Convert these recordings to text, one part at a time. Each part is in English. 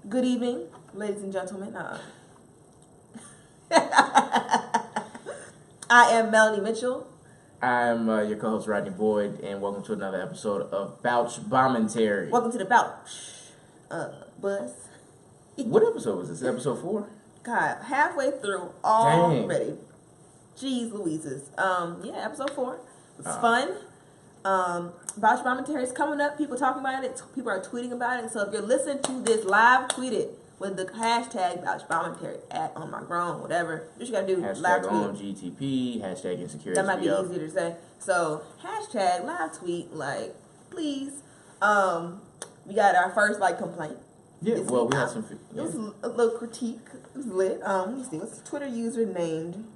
Good evening, ladies and gentlemen. I am Melanie Mitchell. I'm your co-host Rodney Boyd, and welcome to another episode of Bouch Bommentary. Welcome to the Bouch Buzz. What episode was this? Episode 4? God, halfway through already. Dang. Jeez Louises. Episode 4. It's fun. Bouch Bommentary is coming up. People talking about it. People are tweeting about it. So if you're listening to this live, tweet it with the hashtag Bouch Bommentary on my grown, whatever. You just gotta do hashtag live tweet. On GTP, hashtag insecure. That might be easier to say. So hashtag live tweet, like, please. We got our first complaint. Yeah, well, we had some. It was a little critique. It was lit. Let me see. What's the Twitter user named?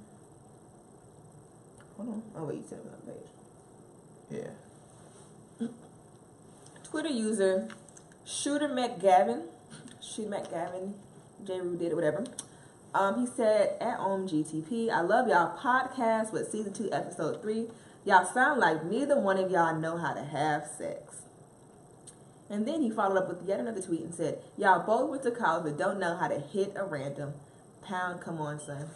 Hold on. Oh wait, you said it on the page. Yeah. Twitter user Shooter McGavin, J. Rue did it, whatever. He said, at GTP, I love y'all podcast with season 2, episode 3. Y'all sound like neither one of y'all know how to have sex. And then he followed up with yet another tweet and said, y'all both went to college but don't know how to hit a random pound. Come on, son.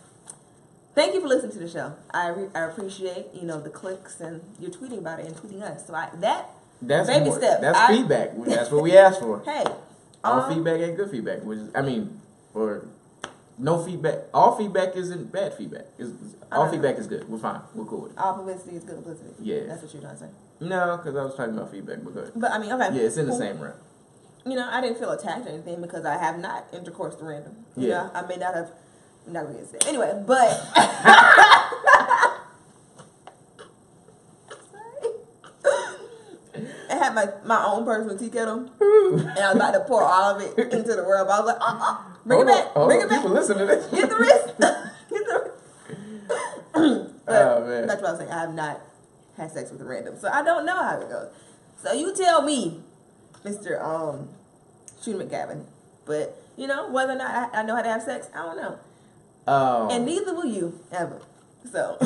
Thank you for listening to the show. I appreciate, the clicks and you're tweeting about it and tweeting us. So that's baby steps. That's feedback. That's what we asked for. Hey. All feedback ain't good feedback. Or no feedback. All feedback isn't bad feedback. All feedback is good. We're fine. We're cool with it. All publicity is good publicity. Yeah. That's what you're trying to say. No, because I was talking about feedback. But good. But, okay. Yeah, it's in the same realm. I didn't feel attacked or anything because I have not intercoursed random. I may not have. I'm not going to say. Anyway, but. I had my own personal tea kettle, and I was about to pour all of it into the world. But I was like, bring it back. People listen to this. Get the wrist. Man. That's what I was saying. I have not had sex with a random, so I don't know how it goes. So you tell me, Mr. Shooter McGavin. But whether or not I know how to have sex, I don't know. And neither will you ever. So.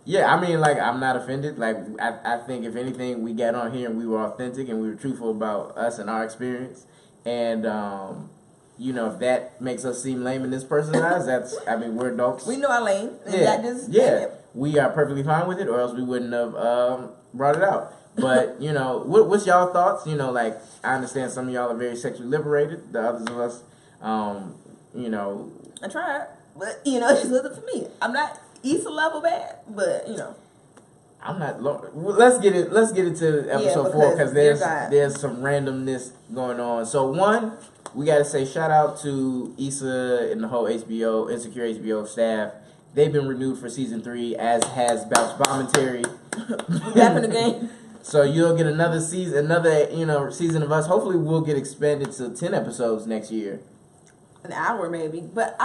Yeah, I'm not offended. I think if anything, we got on here and we were authentic and we were truthful about us and our experience. And, if that makes us seem lame in this person's eyes, we're adults. We know our lane. And we are perfectly fine with it, or else we wouldn't have brought it out. But, what's y'all thoughts? I understand some of y'all are very sexually liberated. The others of us, I tried, but, it just wasn't for me. I'm not Issa level bad, but I'm not. Let's get into episode 4 because there's some randomness going on. So one, we got to say shout out to Issa and the whole Insecure HBO staff. They've been renewed for season 3, as has Bouch Bommentary. Back in the game. So you'll get another season of us. Hopefully we'll get expanded to 10 episodes next year. An hour maybe, but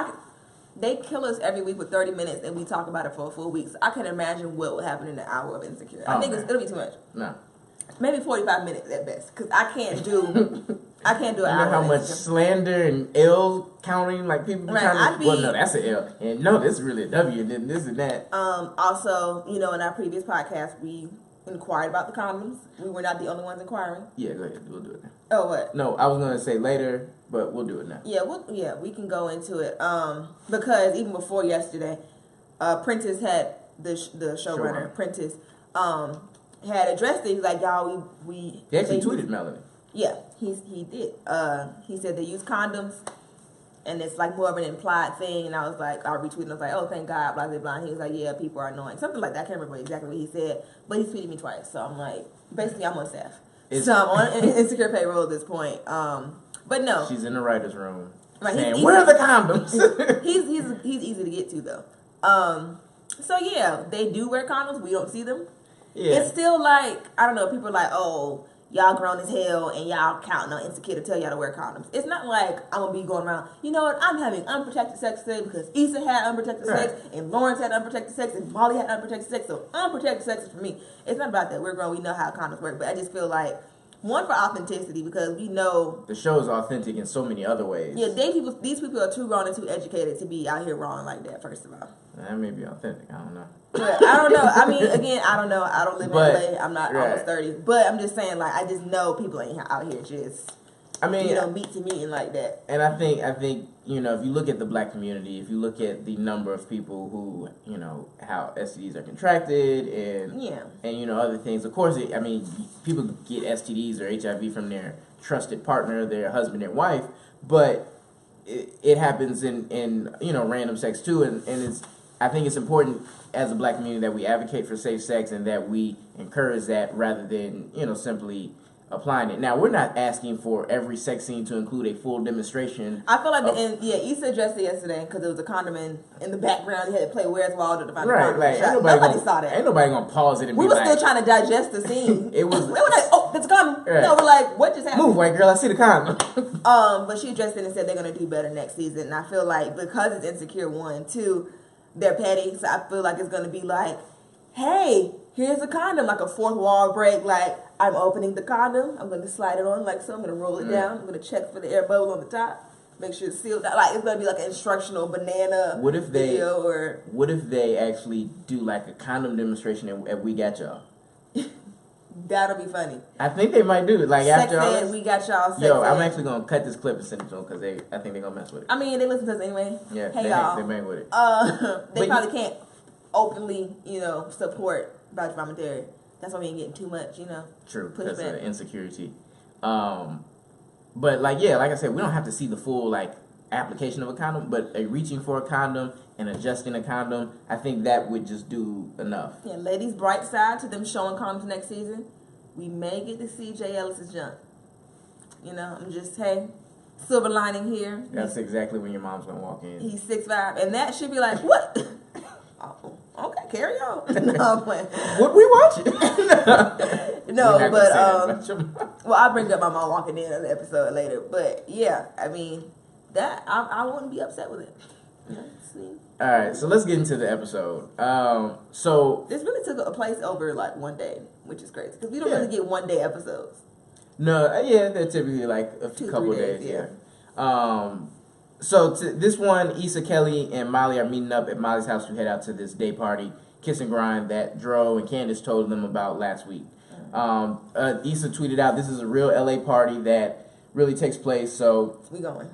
they kill us every week with 30 minutes, and we talk about it for a full week. So I can imagine what will happen in an hour of Insecure. I think it'll be too much. No. Maybe 45 minutes at best, because I can't do an hour. You know how much slander and L counting, people trying to. Well, no, that's an L, and no, this is really a W, and then this and that. Also, in our previous podcast, we inquired about the condoms. We were not the only ones inquiring. Yeah, go ahead. We'll do it now. Oh, what? No, I was gonna say later, but we'll do it now. Yeah, we can go into it. Because even before yesterday, Prentice had the showrunner. Prentice had addressed it. He's like, y'all, we he actually tweeted Melanie. Yeah, he did. He said they use condoms, and it's more of an implied thing. And I was like, I retweeted. And I was like, oh, thank God, blah blah blah. And he was like, yeah, people are annoying, something like that. I can't remember exactly what he said, but he tweeted me twice. So I'm like, basically, I'm on staff. So I'm on Insecure payroll at this point. But no, she's in the writer's room. Right, saying, where are the condoms? he's easy to get to though. So yeah, they do wear condoms. We don't see them. Yeah. It's still I don't know. People are like, oh, y'all grown as hell and y'all counting on Insecure to tell y'all to wear condoms. It's not like I'm gonna be going around, you know what, I'm having unprotected sex today because Issa had unprotected sex and Lawrence had unprotected sex and Molly had unprotected sex. So unprotected sex is for me. It's not about that. We're grown. We know how condoms work. But I just feel like, one, for authenticity, because we know the show is authentic in so many other ways. Yeah, these people are too grown and too educated to be out here wrong like that, first of all. That may be authentic. I don't know. But I don't know. Again, I don't know. I don't live in LA. I'm not almost 30. But I'm just saying, I just know people ain't out here just I mean, meet to meeting like that. And I think if you look at the black community, if you look at the number of people who how STDs are contracted and other things, of course, people get STDs or HIV from their trusted partner, their husband and wife, but it happens in random sex too, and I think it's important as a black community that we advocate for safe sex and that we encourage that rather than simply applying it. Now, we're not asking for every sex scene to include a full demonstration. I feel like Issa addressed it yesterday because there was a condom in the background. He had to play Where's Waldo to find the condom. Right, nobody saw that. Ain't nobody gonna pause it and we were still trying to digest the scene. We were like, oh, that's a condom. Right. No, we're like, what just happened? Move, white girl, I see the condom. But she addressed it and said they're gonna do better next season. And I feel like because it's Insecure 1, 2, they're petty. So I feel like it's gonna be like, hey, here's a condom, like a fourth wall break, like I'm opening the condom, I'm going to slide it on like so, I'm going to roll it down, I'm going to check for the air bubble on the top, make sure it's sealed, like it's going to be like an instructional banana video. What if they actually do like a condom demonstration and We Got Y'all? That'll be funny. I think they might do it. Like sex after all this, We Got Y'all. Yo, I'm actually going to cut this clip and send it to them because I think they're going to mess with it. I mean, they listen to us anyway. Yeah, hey y'all. They bang with it. They probably can't openly, support Bouch Bommentary. That's why we ain't getting too much, True, because of insecurity. But like I said, we don't have to see the full application of a condom, but reaching for a condom and adjusting a condom, I think that would just do enough. Yeah, ladies, bright side to them showing condoms next season, we may get to see Jay Ellis's junk. I'm just, hey, silver lining here. That's exactly when your mom's gonna walk in. He's 6'5", and that should be like, what? Oh, okay, carry on. No, I'm playing. What we watching? No, but I'll bring up my mom walking in on the episode later. But yeah, that I wouldn't be upset with it. All right, so let's get into the episode. So this really took a place over one day, which is crazy because we don't really get 1 day episodes. No, they're typically a couple days. Yeah. So this one, Issa, Kelly, and Molly are meeting up at Molly's house to head out to this day party, kiss and grind that Dro and Candace told them about last week. Issa tweeted out, "This is a real LA party that really takes place." So we going.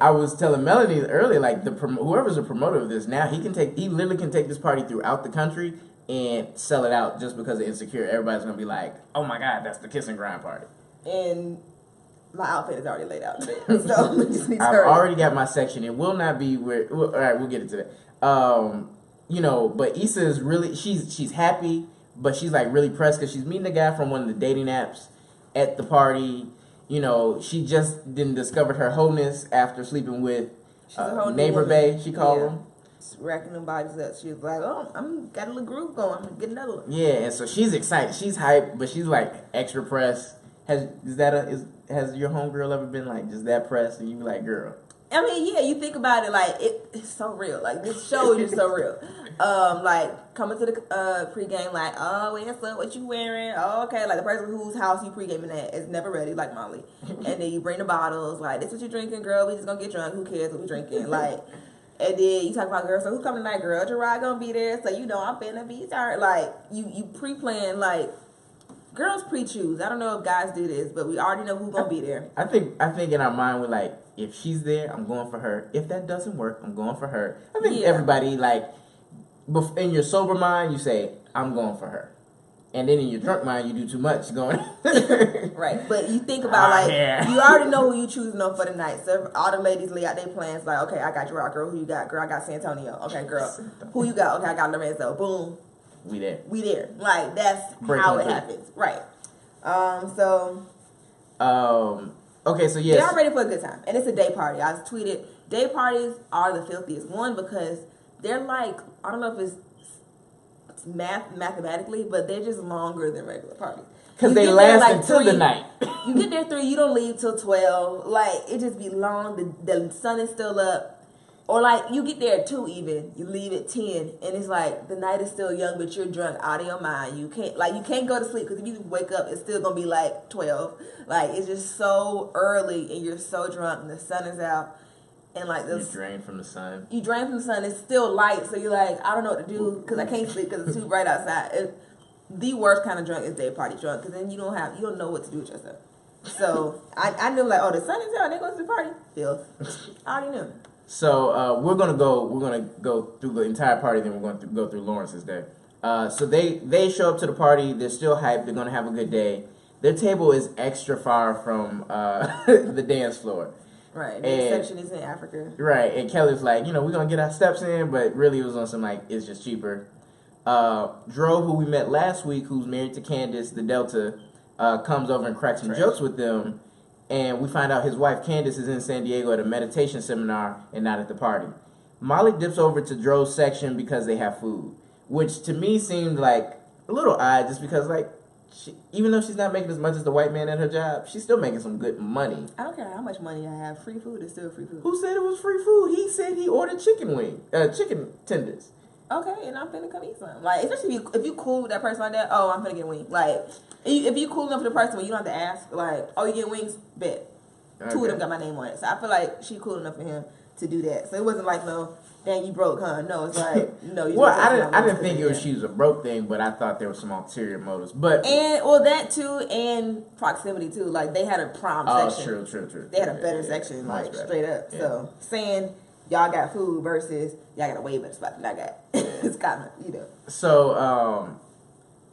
I was telling Melanie earlier, whoever's a promoter of this now, he literally can take this party throughout the country and sell it out just because of Insecure. Everybody's gonna be like, "Oh my God, that's the kiss and grind party." And my outfit is already laid out today, so we just need to I've already got my section. It will not be where. All right, we'll get into that. But Issa is really she's happy, but she's really pressed because she's meeting a guy from one of the dating apps at the party. She just didn't discover her wholeness after sleeping with neighbor bae. She called him. Racking them bodies up. She was like, "Oh, I'm got a little groove going. I'm gonna get another one." Yeah, and so she's excited. She's hyped, but she's extra pressed. Has your homegirl ever been just that pressed and you be like, girl? You think about it, it's so real. This show is just so real. Coming to the pregame, oh, what's up? What you wearing? Oh, okay. The person whose house you pregaming at is never ready, like Molly. And then you bring the bottles, this what you drinking, girl? We just gonna get drunk. Who cares what we drinking? And then you talk about, girl, so who's coming tonight, girl? Gerard gonna be there, so I'm finna be tired. You pre-plan, girls pre-choose. I don't know if guys do this, but we already know who's gonna be there. I think in our mind we're if she's there, I'm going for her. If that doesn't work, I'm going for her. I think everybody in your sober mind you say I'm going for her, and then in your drunk mind you do too much going. Right, but you think about you already know who you choosing on for the night. So all the ladies lay out their plans. Okay, I got Gerard. Girl, who you got? Girl, I got Santonio. Okay, girl, who you got? Okay, I got Lorenzo. Boom. We there. That's how it happens. Right. Okay, so yes. They're ready for a good time. And it's a day party. I tweeted, day parties are the filthiest. One, because they're I don't know if it's mathematically, but they're just longer than regular parties. Because they last until the night. You get there 3, you don't leave till 12. It just be long. The sun is still up. Or you get there at 2 even, you leave at 10, and it's the night is still young, but you're drunk out of your mind. You can't go to sleep because if you wake up, it's still gonna be 12. It's just so early, and you're so drunk, and the sun is out, and you drain from the sun. You drain from the sun. It's still light, so you're I don't know what to do because I can't sleep because it's too bright outside. The worst kind of drunk is day party drunk because then you don't know what to do with yourself. So I knew like, oh, the sun is out. They go to the party. Filth. I already knew. So we're gonna go through the entire party. Then we're going to go through Lawrence's day. So they show up to the party. They're still hyped. They're gonna have a good day. Their table is extra far from the dance floor. Right. The section is in Africa. Right. And Kelly was like, we're gonna get our steps in, but really it was on some like it's just cheaper. Dro, who we met last week, who's married to Candace, the Delta, comes over and cracks some jokes with them. And we find out his wife, Candace, is in San Diego at a meditation seminar and not at the party. Molly dips over to Dro's section because they have food, which to me seemed like a little odd just because, like, even though she's not making as much as the white man at her job, she's still making some good money. I don't care how much money I have. Free food is still free food. Who said it was free food? He said he ordered chicken tenders. Okay, and I'm finna come eat some. Like, especially if you cool with that person like that, oh, I'm finna get wings. Like, if you cool enough with the person where you don't have to ask, like, oh, you get wings? Bet. Okay. 2 of them got my name on it. So I feel like she cool enough for him to do that. So it wasn't like, no, dang, you broke, huh? No, it's like, no. You well, I didn't think she was a broke thing, but I thought there was some ulterior motives. But that too, and proximity too. Like, they had a prom section. Oh, true. They had a better section, like, better. Straight up. Yeah. So saying y'all got food versus y'all got a way better spot than I got. It's kind of, So,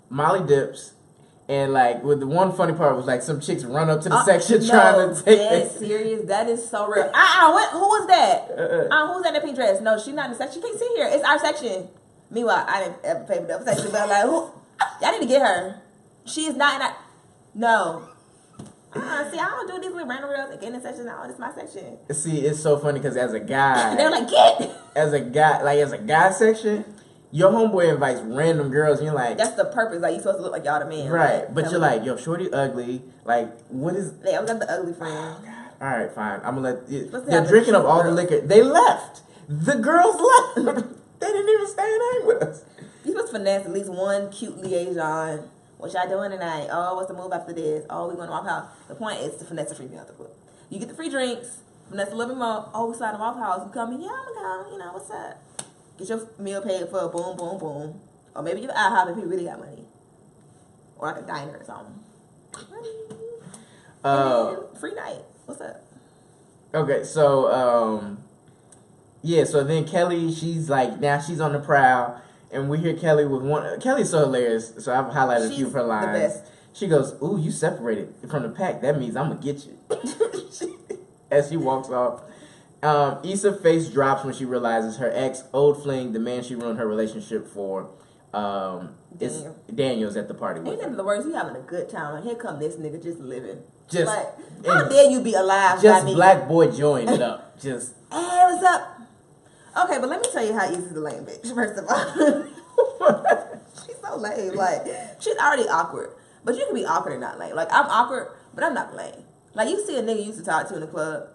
Molly dips, and, like, with the one funny part was, like, some chicks run up to the section trying to take it. Serious? That is so real. Who was that? Who's that in the pink dress? No, she's not in the section. She can't sit here. It's our section. Meanwhile, I didn't ever pay for that section, but I'm like, y'all need to get her. She is not in that. No. See, I don't do these little random reels and get in the section. No, it's my section. See, it's so funny because as a guy, they're like, get. As a guy section, your homeboy invites random girls, and you're like, that's the purpose. Like, you supposed to look like y'all the man, right? Like, but you're like, yo, shorty ugly. Like, what is? Yeah, I was like the ugly friend. Oh, God. All right, fine. I'm gonna let. They're drinking up all the liquor. They left. The girls left. They didn't even stay and hang with us. You supposed to finesse at least one cute liaison. What y'all doing tonight? Oh, what's the move after this? Oh, we going to Waffle House. The point is to finesse the free meal at the club. You get the free drinks, finesse a little bit more. Oh, we saw the Waffle House. You come in, yeah, I'm gonna go. What's up? Get your meal paid for. Boom, boom, boom. Or maybe you're IHOP if you really got money, or like a diner or something. Free night. What's up? Okay, so yeah. So then Kelly, she's like, now she's on the prowl. And we hear Kelly with one. Kelly's so hilarious, so I've highlighted a few of her lines. The best. She goes, "Ooh, you separated from the pack. That means I'm gonna get you." As she walks off, Issa's face drops when she realizes her ex, old fling, the man she ruined her relationship for, Daniel's at the party with her. Ain't that the worst? You having a good time, and here come this nigga just living. Just like, how dare you be alive? Just black boy joined it up. Just hey, what's up? Okay, but let me tell you how Issa's a lame bitch, first of all. She's so lame. Like, she's already awkward. But you can be awkward and not lame. Like, I'm awkward, but I'm not lame. Like, you see a nigga you used to talk to in the club.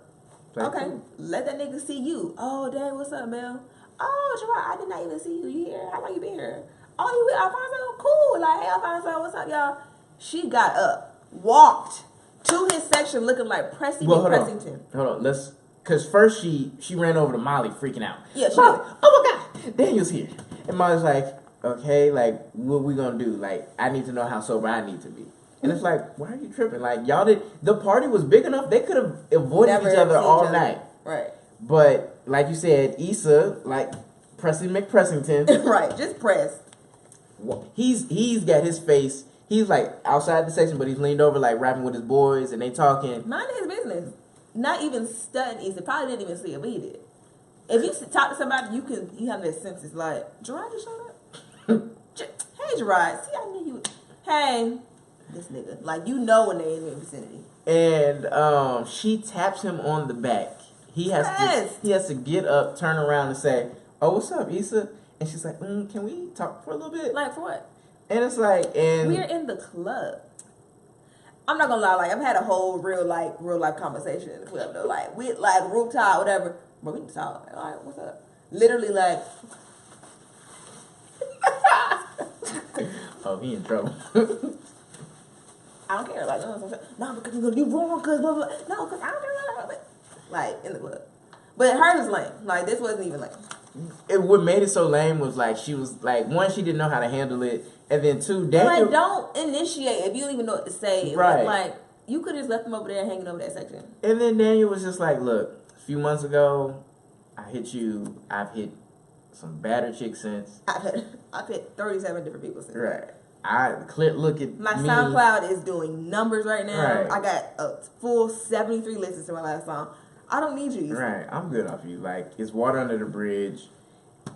Okay, let that nigga see you. Oh, dang, what's up, Mel? Oh, Gerard, I did not even see you. You here? How long you been here? Oh, you with Alfonso? Cool. Like, hey, Alfonso, what's up, y'all? She got up, walked to his section looking like Pressy Pressington. Hold on, because first she ran over to Molly freaking out. Yeah, she Molly, oh my God, Daniel's here. And Molly's like, okay, like, what we gonna do? Like, I need to know how sober I need to be. And it's like, why are you tripping? Like, the party was big enough, they could have avoided each other all night. Right. But, like you said, Issa, like, Pressy McPressington. Right, just pressed. He's got his face, he's like outside the section, but he's leaned over, like, rapping with his boys, and they talking. Minding his business. Not even studying Issa. Probably didn't even see it, but he did. If you talk to somebody, you have that sense. It's like, Gerard just showed up. Hey, Gerard. See, I knew you. Hey, this nigga. Like, you know when they in the vicinity. And she taps him on the back. He has to get up, turn around, and say, "Oh, what's up, Issa?" And she's like, "Can we talk for a little bit?" Like, for what? And it's like, we're in the club. I'm not gonna lie, like, I've had a whole real life conversation in the club though. Like, we like rooftop, whatever. But we can talk. Like, all right, what's up? Literally, like. Oh, he in trouble. I don't care. Like, no, because you're gonna do wrong, because blah blah. No, because I don't care. Like, in the club. But hers was lame. Like, this wasn't even lame. What made it so lame was, like, she was like, one, she didn't know how to handle it. And then two, Daniel. Like, don't initiate if you don't even know what to say. Right. Like, you could have just left them over there hanging over that section. And then Daniel was just like, look, a few months ago, I hit you. I've hit some battered chicks since. I've hit 37 different people since. Right. Look at my me. SoundCloud is doing numbers right now. Right. I got a full 73 listens to my last song. I don't need you. Right. I'm good off you. Like, it's water under the bridge.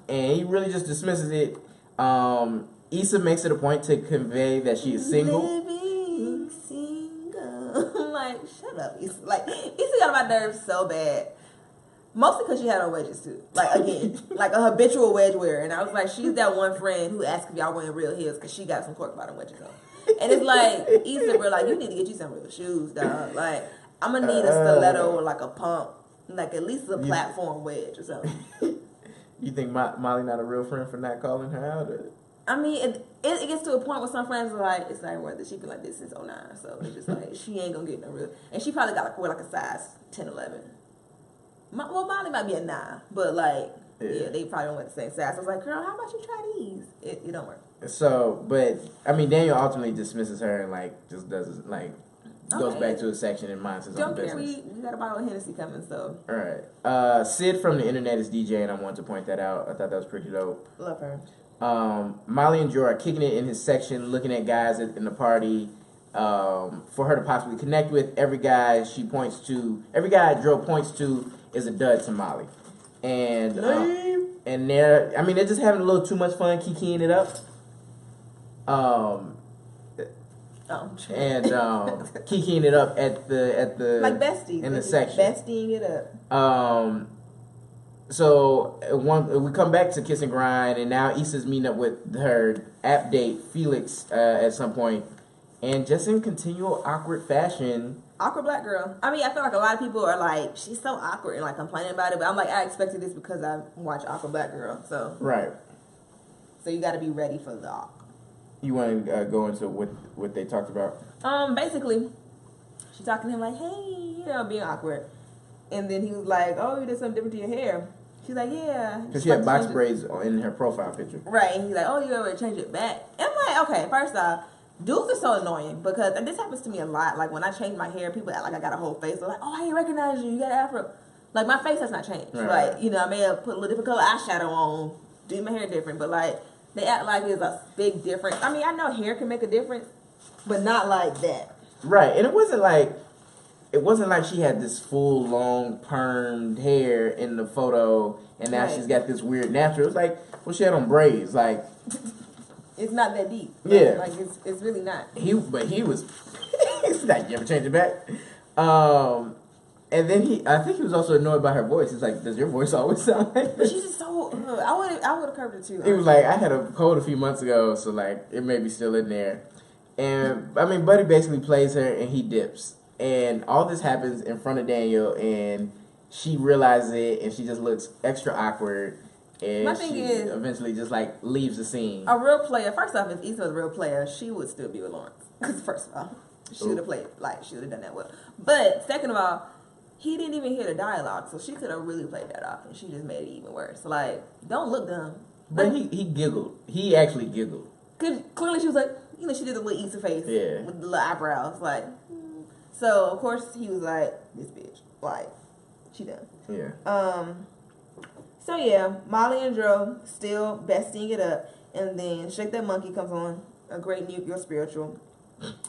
And he really just dismisses it. Issa makes it a point to convey that she is single. Living single. I'm like, shut up, Issa. Like, Issa got on my nerves so bad. Mostly because she had on wedges too. Like, again, like a habitual wedge wearer. And I was like, she's that one friend who asked if y'all wearing real heels because she got some cork bottom wedges on. And it's like, Issa, bro, like, you need to get you some real shoes, dog. Like, I'm going to need a stiletto or like a pump. Like, at least a platform wedge or something. You think Molly not a real friend for not calling her out? Or? I mean, it gets to a point where some friends are like, it's not worth it. She's been like this since 09. So it's just like, she ain't going to get no real. And she probably got like, wear like a size 10, 11. Well, Molly might be a 9, but like, yeah, they probably don't wear the same size. So I was like, girl, how about you try these? It don't work. So, but I mean, Daniel ultimately dismisses her and like just doesn't like goes back to his section and minds his own business. We got a bottle of Hennessy coming, so. All right. Sid from the internet is DJing. I wanted to point that out. I thought that was pretty dope. Love her. Molly and Joe are kicking it in his section, looking at guys in the party. For her to possibly connect with every guy Joe points to is a dud to Molly, and they're just having a little too much fun kikiing it up, kikiing it up at the like besties in the section, besting it up. So we come back to Kiss and Grind, and now Issa's meeting up with her app date Felix at some point. And just in continual awkward fashion. Awkward black girl. I mean, I feel like a lot of people are like, she's so awkward and like complaining about it. But I'm like, I expected this because I watch Awkward Black Girl. So right. So you got to be ready for the awkward. You want to go into what they talked about? Basically, she's talking to him like, hey, being awkward. And then he was like, oh, you did something different to your hair. She's like, yeah. Because she had box braids in her profile picture. Right. And he's like, oh, you ever change it back? And I'm like, okay, first off, dudes are so annoying because, and this happens to me a lot, like when I change my hair, people act like I got a whole face. They're like, oh, I ain't recognize you, you got an afro. Like, my face has not changed. Right. Like, I may have put a little different color eyeshadow on, do my hair different, but like, they act like it's a big difference. I mean, I know hair can make a difference, but not like that. Right, and it wasn't like she had this full, long, permed hair in the photo, and now she's got this weird natural. It was like, well, she had on braids, like... It's not that deep. Yeah. Like, it's really not. He was... He's like, you ever change it back? And then I think he was also annoyed by her voice. He's like, does your voice always sound like this? But she's just so... I would have curved it too. He was like, I had a cold a few months ago, so like, it may be still in there. And, I mean, Buddy basically plays her, and he dips. And all this happens in front of Daniel, and she realizes it, and she just looks extra awkward. And my thing is, eventually just like leaves the scene. A real player, first off, if Issa was a real player, she would still be with Lawrence. Because first of all, she would have played, like, she would have done that well. But second of all, he didn't even hear the dialogue, so she could have really played that off, and she just made it even worse. Like, don't look dumb. But he giggled. He actually giggled. Because clearly she was like, she did the little Issa face with the little eyebrows. Like, so, of course, he was like, this bitch. Like, she done. Yeah. So yeah, Molly and Dro still besting it up, and then Shake That Monkey comes on, a great new You're Spiritual,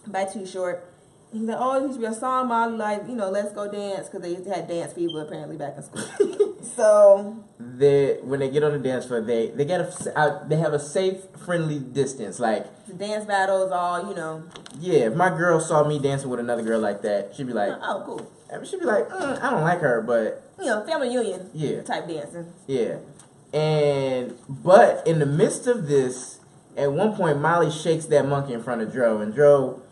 by Too Short. And he's like, oh, it used to be a song, Molly, like, let's go dance, because they had dance fever apparently back in school. So when they get on the dance floor, they have a safe, friendly distance, like the dance battle is all, Yeah, if my girl saw me dancing with another girl like that, she'd be like, oh, cool. She'd be like, I don't like her, but family union type dancing. Yeah. But in the midst of this, at one point Molly shakes that monkey in front of Dro, and Dro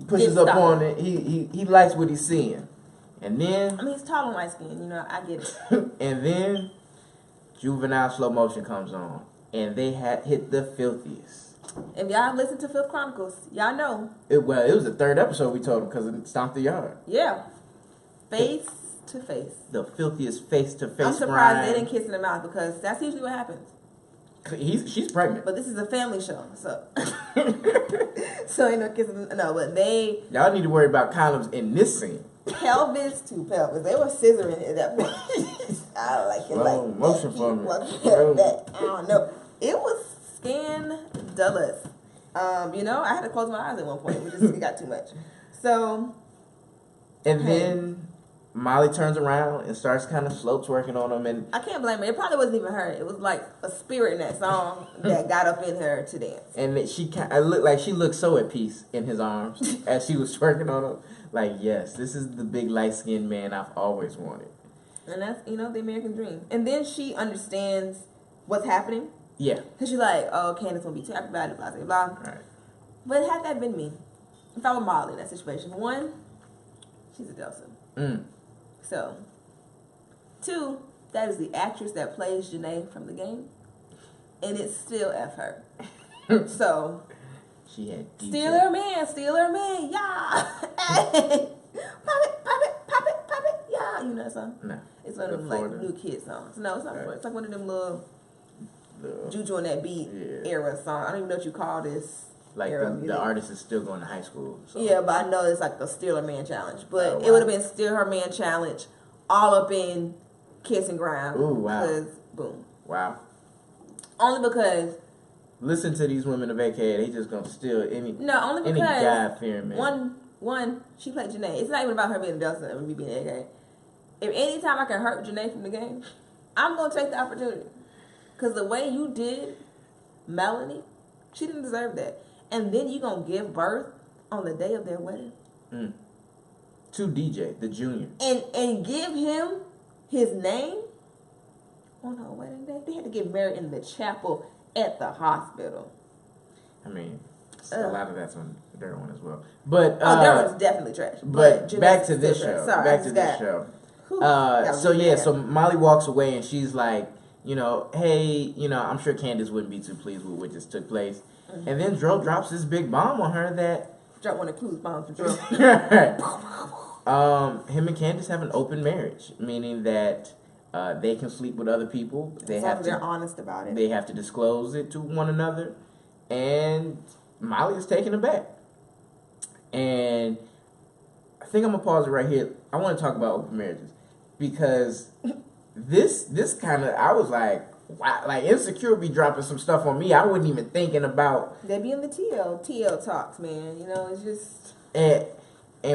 pushes up on it. He likes what he's seeing. And then he's tall and light skinned, I get it. And then Juvenile Slow Motion comes on, and they had hit the filthiest. If y'all listen to Fifth Chronicles, y'all know. It was the third episode we told them because it stomped the yard. Yeah. Face to face. The filthiest face to face. I'm surprised they didn't kiss in the mouth because that's usually what happens. She's pregnant. But this is a family show, so so ain't no kissing. No, but y'all need to worry about condoms in this scene. Pelvis to pelvis. They were scissoring at that point. I like it like motion for me. That. I don't know. It was scandalous. I had to close my eyes at one point. It got too much. So, and then Molly turns around and starts kind of slow twerking on him, and I can't blame her. It probably wasn't even her. It was like a spirit in that song that got up in her to dance. And I looked like she looked so at peace in his arms as she was twerking on him. Like, yes, this is the big light-skinned man I've always wanted. And that's, the American dream. And then she understands what's happening. Yeah. Because she's like, oh, Candace won't be too happy about it, blah, blah, blah. Right. But had that been me, if I were Molly in that situation, 1, she's a Delta. So, 2, that is the actress that plays Janae from the game. And it's still F her. So, she had DJ. Steal her man, yeah. Hey, pop it, yeah. You know that song? No. It's one of them like new kid songs. No, it's not. Right. It's like one of them little Juju on that beat era song. I don't even know what you call this. Like the artist is still going to high school. So. Yeah, but I know it's like the Steal Her Man challenge. But it would have been Steal Her Man challenge all up in Kiss and Grind. Ooh, wow. Because, boom. Wow. Only because... Listen to these women of AKA. They just going to steal any God-fearing man. One, she played Janae. It's not even about her being a Delta and me being AKA. If any time I can hurt Janae from the game, I'm going to take the opportunity. Because the way you did Melanie, she didn't deserve that. And then you going to give birth on the day of their wedding. To DJ, the junior. And give him his name on her wedding day. They had to get married in the chapel at the hospital. I mean, a lot of that's on their one as well. But their one's definitely trash. But back to this show. Sorry, back to this show. So Molly walks away and she's like, hey, I'm sure Candace wouldn't be too pleased with what just took place. Mm-hmm. And then Dro drops this big bomb on her that... Drop one of the clues bombs for Dro. Him and Candace have an open marriage, meaning that they can sleep with other people. They're honest about it. They have to disclose it to one another. And Molly is taken aback. And I think I'm going to pause it right here. I want to talk about open marriages. Because this kind of... I was like... Wow, like Insecure be dropping some stuff on me. I wasn't even thinking about. They be in the TL talks, man. It's just. And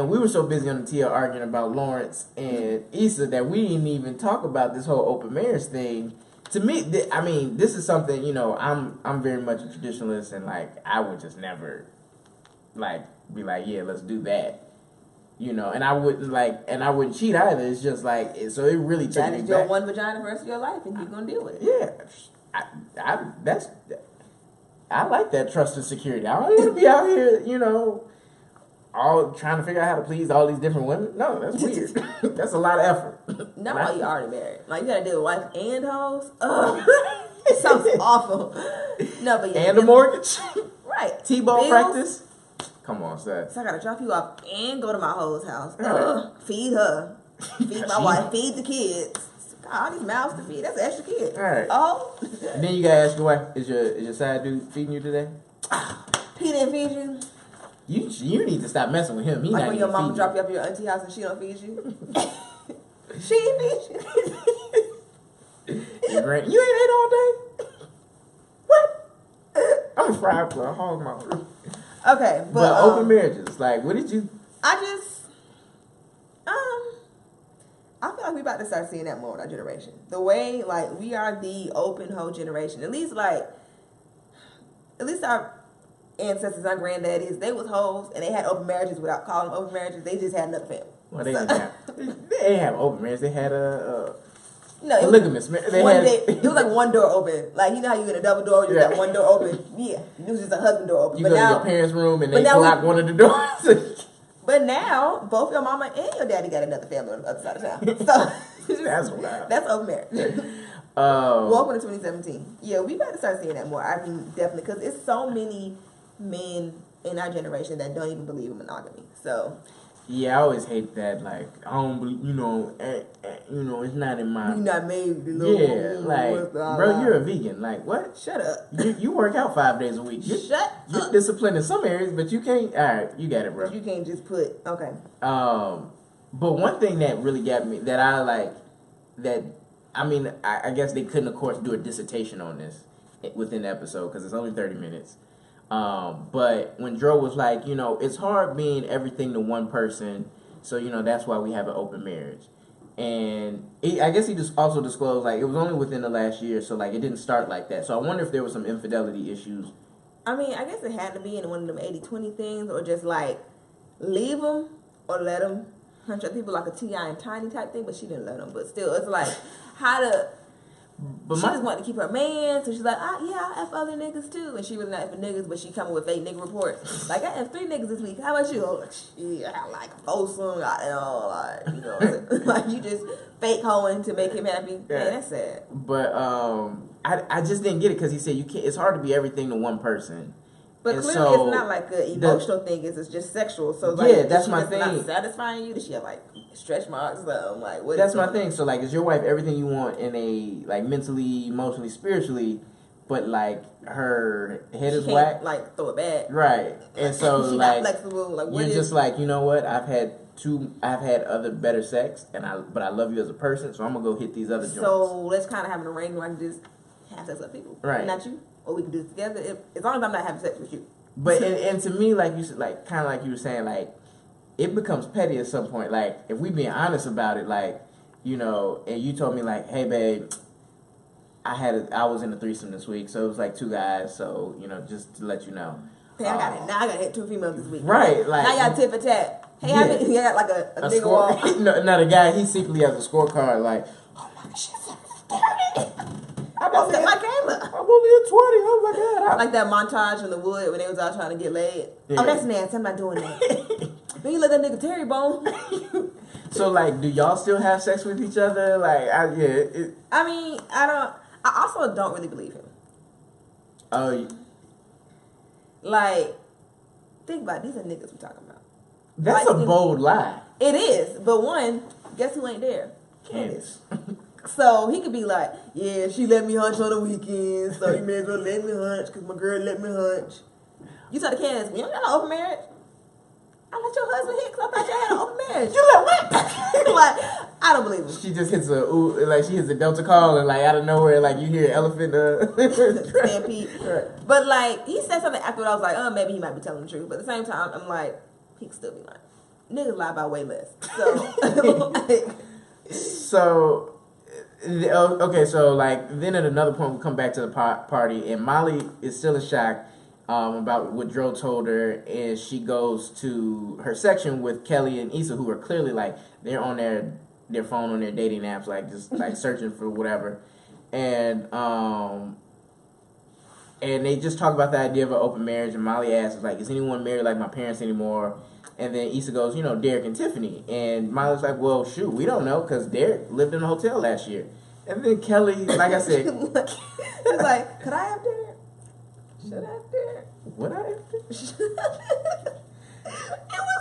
we were so busy on the TL arguing about Lawrence and Issa that we didn't even talk about this whole open marriage thing. To me, this is something I'm very much a traditionalist, and like I would just never like be like, yeah, let's do that. And I wouldn't cheat either. It's just like, so it really took me back. That is your one vagina for the rest of your life, and you're going to deal with it. Yeah. I like that trust and security. I don't want to be out here, all trying to figure out how to please all these different women. No, that's weird. That's a lot of effort. Not while you're already married. Like, you got to deal with wife and hoes. Ugh. It sounds awful. No, but yeah. And a mortgage. Right. T-ball practice. Come on, Seth. So I gotta drop you off and go to my hoe's house. Feed her. Feed my wife. Feed the kids. All these mouths to feed. That's an extra kid. All right. Oh. And then you gotta ask your wife, is your side dude feeding you today? He didn't feed you? You need to stop messing with him. He like not when your mama drop you up at your auntie house and she don't feed you? She ain't feed you. You ain't ate all day? What? I'm a fried for a hog mouth. Okay, but open marriages, like, what did you? I feel like we about to start seeing that more with our generation. The way, like, we are the open hoe generation. At least our ancestors, our granddaddies, they was hoes and they had open marriages without calling them open marriages. They just had another family. Well, they didn't have open marriage. They had polygamous marriage. It was like one door open. Like, you know how you get a double door, you got one door open. Yeah, it was just a husband door open. You go to your parents' room and they lock one of the doors. But now, both your mama and your daddy got another family on the other side of town. So that's wild. That's open marriage. Welcome to 2017. Yeah, we better start seeing that more. I mean, definitely, because it's so many men in our generation that don't even believe in monogamy. So. Yeah, I always hate that. Like, I don't believe, it's not in my. You not made the little bro, you're a vegan. Like, what? Shut up. You work out 5 days a week. You're disciplined in some areas, but you can't. All right, you got it, bro. You can't just put okay. But one thing that really got me that I like that I guess they couldn't, of course, do a dissertation on this within the episode because it's only 30 minutes. But when Dro was like, it's hard being everything to one person, so that's why we have an open marriage. And I guess he just also disclosed like it was only within the last year, so like it didn't start like that. So I wonder if there was some infidelity issues. I mean, I guess it had to be in one of them 80-20 things, or just like leave them or let them hunch up people like a T.I. and Tiny type thing. But she didn't let them. But still, it's like how to. But she just wanted to keep her man, so she's like, yeah, I F other niggas too. And she was not F niggas, but she coming with fake nigga reports. Like, I F 3 niggas this week. How about you? Oh, shit, I got like 4 son, like, you just fake hoeing to make him happy. Yeah. Man, that's sad. But, I just didn't get it because he said it's hard to be everything to one person. But and clearly it's not like an emotional thing, it's just sexual. So like, yeah, that's my thing. Not satisfying you? Does she have like stretch marks? Like, what? That's my thing. So like, is your wife everything you want in a like mentally, emotionally, spiritually, but like her head is whack? Like throw it back. Right. And so she's like, not flexible. Like, you're just like, you know what? I've had other better sex, but I love you as a person, so I'm gonna go hit these other joints. So let's kind of have an arrangement where I can just have sex with people, right? Not you. Or we can do it together as long as I'm not having sex with you. But and to me, like you said, like kind of like you were saying, like it becomes petty at some point. Like if we being honest about it, like and you told me like, hey babe, I was in a threesome this week, so it was like 2 guys. So just to let you know. Hey, I got hit 2 females this week. Right, like now y'all tit for tat. Hey, yeah. You got like a nigga wall. No, the guy he secretly has a scorecard. Like, oh my shit, 30. I'm only at 20. Oh my god! Like that montage in the wood when they was out trying to get laid. Yeah. Oh, that's nasty. I'm not doing that. Then you let that nigga Terry bone. So like, do y'all still have sex with each other? Like, I mean, I also don't really believe him. Oh. Like, think about it. These are niggas we talking about. That's like, a bold lie. It is, but one, guess who ain't there? Candace. So he could be like, yeah, she let me hunch on the weekends, so you may as well let me hunch because my girl let me hunch. You saw the Candace, you don't got an open marriage. I let your husband hit because I thought you had an open marriage. You let what? Like, I don't believe him. She just hits a Delta call and like out of nowhere, like you hear an elephant stampede. Right. But like he said something after I was like, oh, maybe he might be telling the truth. But at the same time, I'm like, he could still be lying. Niggas lie by way less. So. Okay, so like then at another point we come back to the party and Molly is still in shock about what Dro told her, and she goes to her section with Kelly and Issa, who are clearly like they're on their phone on their dating apps, like just like searching for whatever, and they just talk about the idea of an open marriage, and Molly asks like, is anyone married like my parents anymore? And then Issa goes, Derek and Tiffany. And Molly's like, well, shoot, we don't know because Derek lived in a hotel last year. And then Kelly, like I said. He's like, could I have Derek? Should I have Derek? Would I have Derek? It was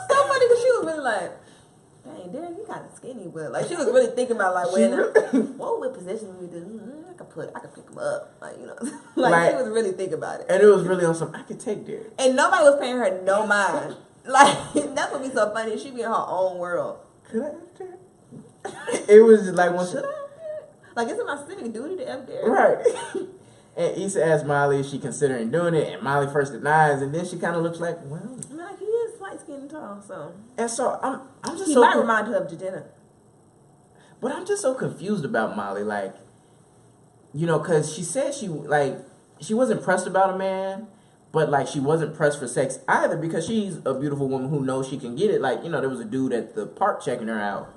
so funny because she was really like, dang, Derek, you kind of skinny. But like, she was really thinking about like, what position we do? I could pick him up. Like, like she was really thinking about it. And it was really on some, I could take Derek. And nobody was paying her no mind. Like, that's what be so funny. She be in her own world. Could I have Derek? It was just like one. Should I have Derek? Like, it's my civic duty to have Derek. Right. And Issa asked Molly if she considering doing it, and Molly first denies, and then she kind of looks like, well. Like, he is light skinned and tall, so. And so I'm just he might remind her of Jadena. But I'm just so confused about Molly, like, because she said she wasn't pressed about a man. But, like, she wasn't pressed for sex either because she's a beautiful woman who knows she can get it. Like, there was a dude at the park checking her out.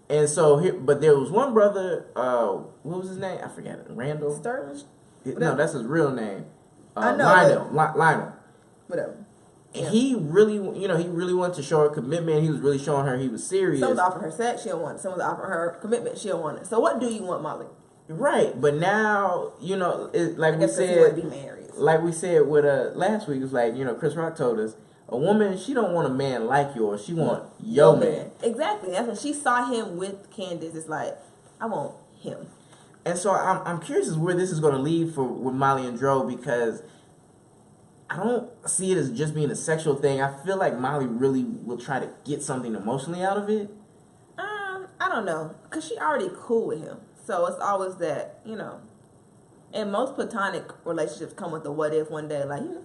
And so, but there was one brother, what was his name? I forget it. Randall? Sterling? No, that's his real name. I know. Lionel. Whatever. And he really, he really wanted to show her commitment. He was really showing her he was serious. Someone's offering her sex, she don't want it. Someone's offering her commitment, she don't want it. So what do you want, Molly? Right. But now, like we said. You want to be married. Like we said with last week, it was like, Chris Rock told us, A woman, she don't want a man like yours. She want your man. Exactly. That's when she saw him with Candace. It's like, I want him. And so I'm curious as where this is going to lead with Molly and Dro, because I don't see it as just being a sexual thing. I feel like Molly really will try to get something emotionally out of it. I don't know, because she already cool with him. So it's always that, you know. And most platonic relationships come with the what if one day, like, me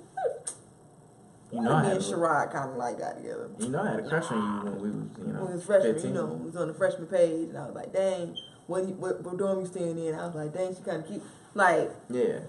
and Sherrod kind of like got together. You know, I had a crush on you when we was, when we was freshmen. 15. You know, we was on the freshman page, and I was like, dang, what dorm you staying in? I was like, dang, she kind of cute. Like, yeah.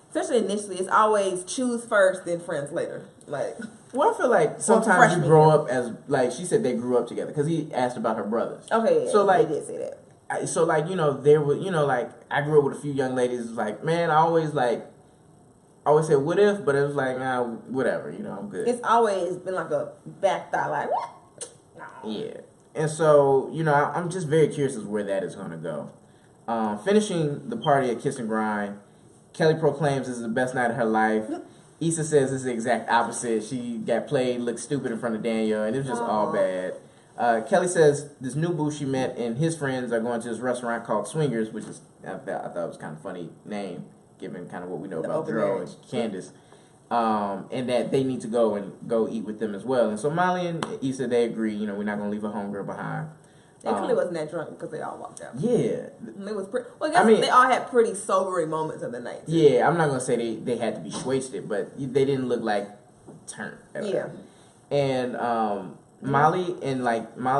Especially initially, it's always choose first, then friends later. Like, well, I feel like sometimes you grow up as, like, she said they grew up together because he asked about her brothers. Okay, yeah, so like, they did say that. So like, you know, there were, you know, like, I grew up with a few young ladies. Like, man, I always said what if, but it was like, nah, whatever, you know, I'm good. It's always been like a back thought, like, what? No. Yeah. And so, you know, I'm just very curious as where that is going to go. Finishing the party at Kiss and Grind, Kelly proclaims this is the best night of her life. Issa says this is the exact opposite. She got played, looked stupid in front of Daniel, and it was just all bad. Kelly says this new boo she met and his friends are going to this restaurant called Swingers, which is, I thought it was kind of a funny name, given kind of what we know about Dro and Candace. And that they need to go eat with them as well. And so Molly and Issa, they agree, you know, we're not going to leave a homegirl behind. They clearly wasn't that drunk because they all walked out. Yeah. They was I guess they all had pretty sobering moments of the night. Too. Yeah, I'm not going to say they had to be wasted, but they didn't look like turned. Yeah. And Molly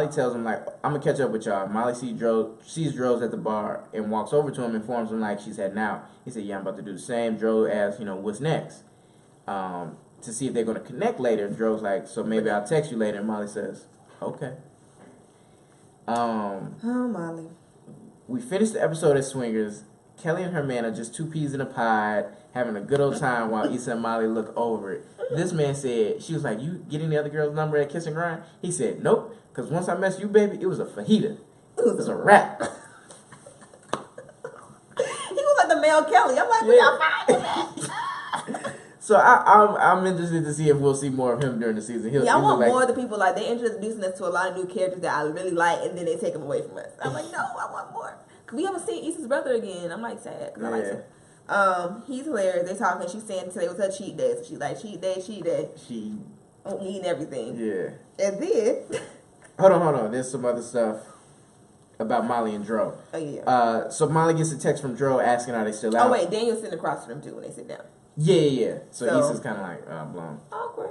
tells him, like, I'm going to catch up with y'all. Molly sees Droz at the bar and walks over to him and informs him, like, she's heading out. He said, yeah, I'm about to do the same. Dro asks, you know, what's next? To see if they're going to connect later. Dro's like, so maybe I'll text you later. And Molly says, okay. Oh, Molly. We finished the episode at Swingers. Kelly and her man are just two peas in a pod, having a good old time while Issa and Molly look over it. This man said, she was like, you getting the other girl's number at Kiss and Grind? He said, nope, because once I messed you, baby, it was a fajita. It was a wrap. He was like the male Kelly. I'm like, we are fine with that. So I'm interested to see if we'll see more of him during the season. I want more of the people. Like, they're introducing us to a lot of new characters that I really like, and then they take them away from us. I'm like, no, I want more. Cause we haven't seen Issa's brother again. I'm like sad. Cause I like him. He's hilarious. They talking. She's saying today was her cheat day. So she's like, cheat day. She eating everything. Yeah. And then hold on. There's some other stuff about Molly and Dro. Oh yeah. So Molly gets a text from Dro asking are they still out. Oh wait, Daniel's sitting across from them too when they sit down. Yeah. So Issa's kind of like blown. Awkward.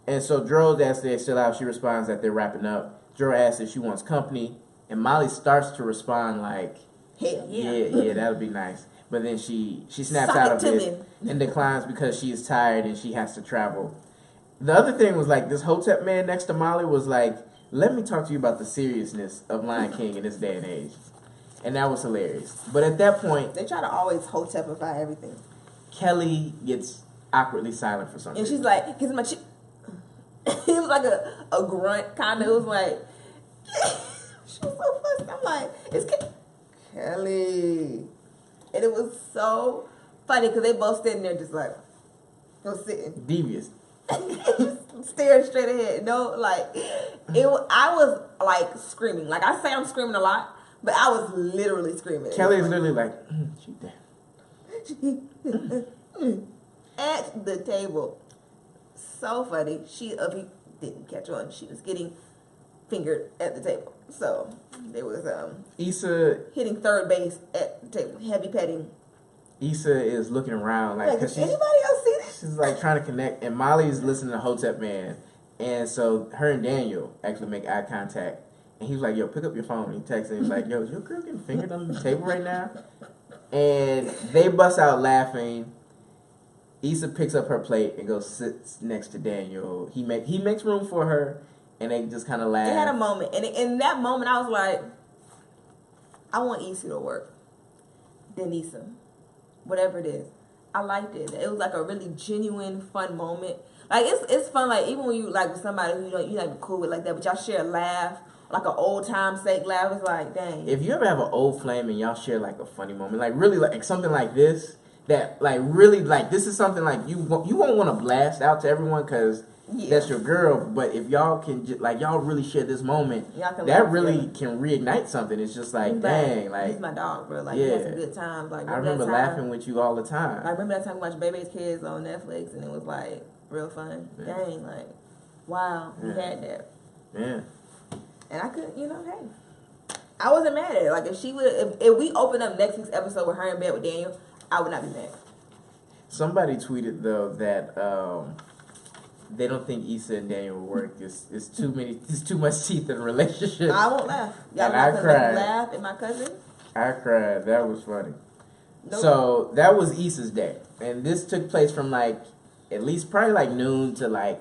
And so Dro asks if they're still out. She responds that they're wrapping up. Dro asks if she wants company, and Molly starts to respond like, hell yeah. Yeah, that would be nice. But then she snaps out of it and declines because she is tired and she has to travel. The other thing was, like, this Hotep man next to Molly was like, let me talk to you about the seriousness of Lion King in this day and age. And that was hilarious. But at that point, they try to always Hotepify everything. Kelly gets awkwardly silent for some reason. And she's like, kiss my cheek. It was like a grunt kind of. It was like, she was so fussed. I'm like, it's Kelly. And it was so funny because they both sitting there just like, sitting. Devious. Just staring straight ahead. No, like, I was like screaming. Like, I say I'm screaming a lot, but I was literally screaming. Kelly is literally like, she there. At the table. So funny. He didn't catch on. She was getting fingered at the table. So there was Issa hitting third base at the table. Heavy petting. Issa is looking around like, does anybody else see this? She's like trying to connect, and Molly's listening to Hotep Man, and so her and Daniel actually make eye contact, and he was like, yo, pick up your phone. He texted him, he's like, yo, is your girl getting fingered on the table right now? And they bust out laughing. Issa picks up her plate and goes sits next to Daniel. He makes room for her, and they just kind of laugh. They had a moment, and in that moment, I was like, I want Issa to work. Then Issa, whatever it is, I liked it. It was like a really genuine, fun moment. Like it's fun. Like even when you like with somebody who you like cool with like that, but y'all share a laugh, like an old time sake laugh. It's like, dang. If you ever have an old flame and y'all share like a funny moment, like really like something like this. that like really like this is something like you won't want to blast out to everyone because that's your girl. But if y'all can like y'all really share this moment, that really can reignite something. It's just like dang, like he's my dog, bro. Like we had some good times. Like I remember laughing with you all the time. I remember that time we watched Baby's Kids on Netflix and it was like real fun. Yeah. Dang, like wow, we had that. Yeah. And I could, hey, I wasn't mad at it. Like if we open up next week's episode with her in bed with Daniel, I would not be mad. Somebody tweeted though that they don't think Issa and Daniel will work. It's too much teeth in a relationship. I won't laugh. Y'all not gonna laugh at my cousin? I cried. That was funny. Nope. So that was Issa's day, and this took place from like at least probably like noon to like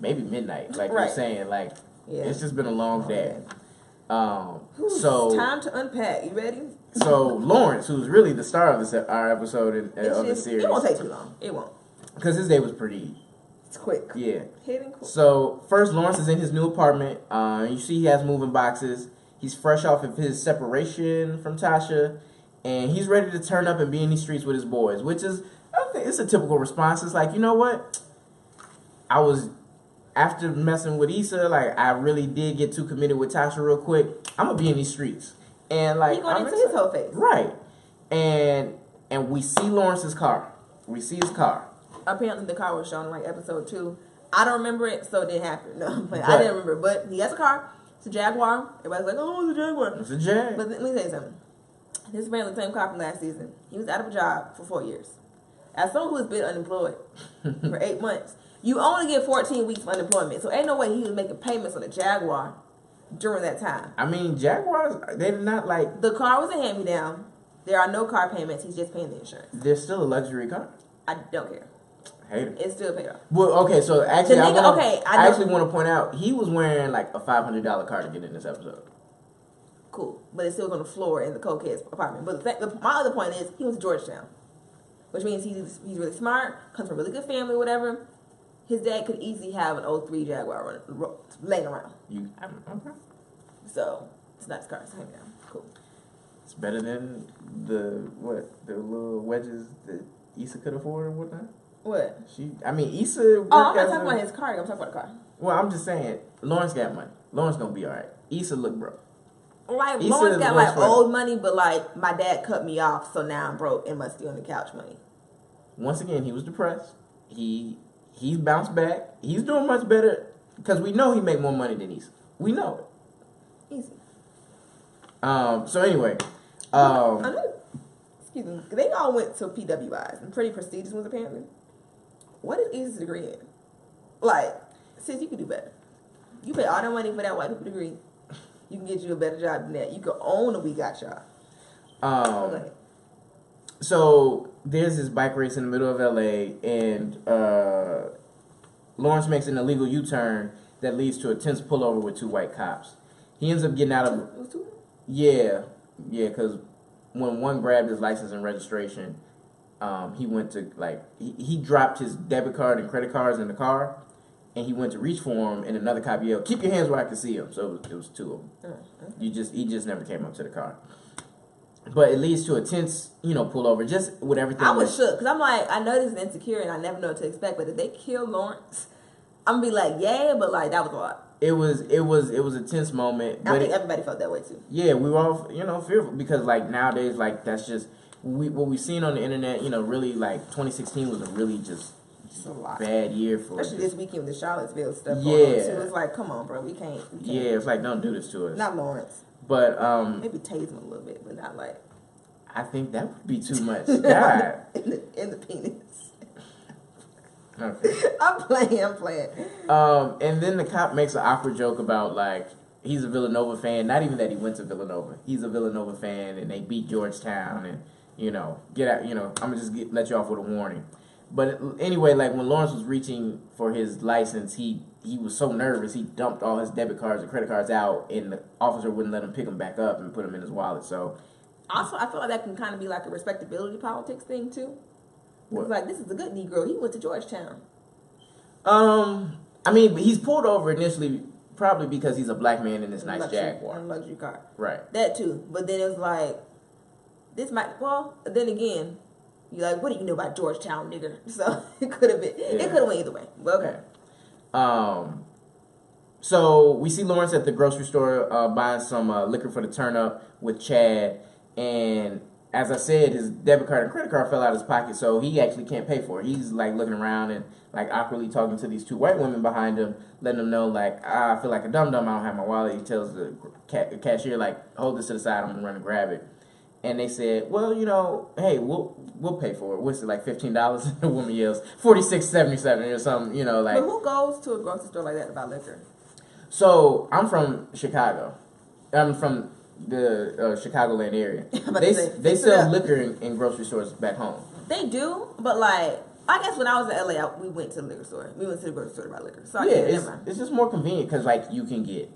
maybe midnight. Like you're saying, like it's just been a long day. So time to unpack. You ready? So Lawrence, who's really the star of our episode of the series, it won't take too long. It won't, because his day was pretty. It's quick. Yeah. Hitting quick. So first, Lawrence is in his new apartment. You see, he has moving boxes. He's fresh off of his separation from Tasha, and he's ready to turn up and be in these streets with his boys, which is, I think, it's a typical response. It's like, you know what? After messing with Issa, like I really did get too committed with Tasha real quick. I'm gonna be in these streets. And like, he going into his whole face. Right. And we see Lawrence's car. We see his car. Apparently the car was shown in like episode 2. I don't remember it, so it didn't happen. No, but I didn't remember. But he has a car. It's a Jaguar. Everybody's like, oh, it's a Jaguar. It's a Jag. But let me tell you something. This is apparently the same car from last season. He was out of a job for 4 years. As someone who has been unemployed for 8 months, you only get 14 weeks of unemployment. So ain't no way he was making payments on a Jaguar during that time. I mean, Jaguars, they're not like... The car was a hand-me-down. There are no car payments. He's just paying the insurance. They're still a luxury car. I don't care. Hate it. It's still paid off. Well, okay, so actually, I actually want to point out, he was wearing like a $500 car to get in this episode. Cool. But it still was on the floor in the cokehead's apartment. But my other point is, he went to Georgetown. Which means he's really smart, comes from a really good family, whatever. His dad could easily have an 03 Jaguar laying around. Okay. So, it's not his car. It's hanging down. Cool. It's better than the little wedges that Issa could afford or whatnot? What? Issa... I'm not talking about his car. I'm talking about the car. Well, I'm just saying, Lawrence got money. Lawrence gonna be alright. Issa look broke. Like, Lawrence got like old money, but like, my dad cut me off, so now I'm broke and must be on the couch money. Once again, he was depressed. He's bounced back. He's doing much better because we know he make more money than Issa. We know it. Easy. So anyway, excuse me. They all went to PWIs and pretty prestigious ones apparently. What is Issa's degree in? Like, sis, you could do better. You pay all that money for that white people degree. You can get you a better job than that. You could own a We Got job. So there's this bike race in the middle of LA, and Lawrence makes an illegal U-turn that leads to a tense pullover with 2 white cops. He ends up getting out of... It was 2? Yeah, because when one grabbed his license and registration, he went to, like... He dropped his debit card and credit cards in the car, and he went to reach for him, and another cop yelled, "Keep your hands where I can see him." So it was 2 of them. Okay. He just never came up to the car. But it leads to a tense, pullover, just with everything. I was shook, because I'm like, I know this is insecure, and I never know what to expect, but if they kill Lawrence, I'm going to be like, yeah, but like, that was a lot. It was a tense moment. I think everybody felt that way, too. Yeah, we were all, fearful, because like, nowadays, like, that's just, what we've seen on the internet, really, like, 2016 was a really just a lot. Bad year for especially this weekend with the Charlottesville stuff going on, too. It's like, come on, bro, we can't. Yeah, it's like, don't do this to us. Not Lawrence. But maybe tase him a little bit, but not like. I think that would be too much. God. in the penis. Okay. I'm playing. And then the cop makes an awkward joke about like he's a Villanova fan. Not even that he went to Villanova. He's a Villanova fan, and they beat Georgetown, and get out. I'm gonna just let you off with a warning. But anyway, like when Lawrence was reaching for his license, he was so nervous he dumped all his debit cards and credit cards out, and the officer wouldn't let him pick them back up and put them in his wallet. So also, I feel like that can kind of be like a respectability politics thing too. It's like, this is a good Negro. He went to Georgetown. I mean, he's pulled over initially probably because he's a black man in this nice Jaguar. In a luxury car. Right. That too. But then it was like, this might, well, then again, You're like, what do you know about Georgetown, nigga? So it could have been. Yeah. It could have went either way. But okay. So we see Lawrence at the grocery store buying some liquor for the turn up with Chad, and as I said, his debit card and credit card fell out of his pocket, so he actually can't pay for it. He's like looking around and like awkwardly talking to these two white women behind him, letting them know like, I feel like a dum-dum, I don't have my wallet. He tells the cashier like, hold this to the side, I'm gonna run and grab it. And they said, well, you know, hey, we'll pay for it. What's it, like $15? And the woman yells, $46.77 or something, you know, like. But who goes to a grocery store like that to buy liquor? So I'm from Chicago. I'm from the Chicagoland area. They sell liquor in grocery stores back home. They do, but like, I guess when I was in LA, we went to the liquor store. We went to the grocery store to buy liquor. So it's just more convenient because like you can get,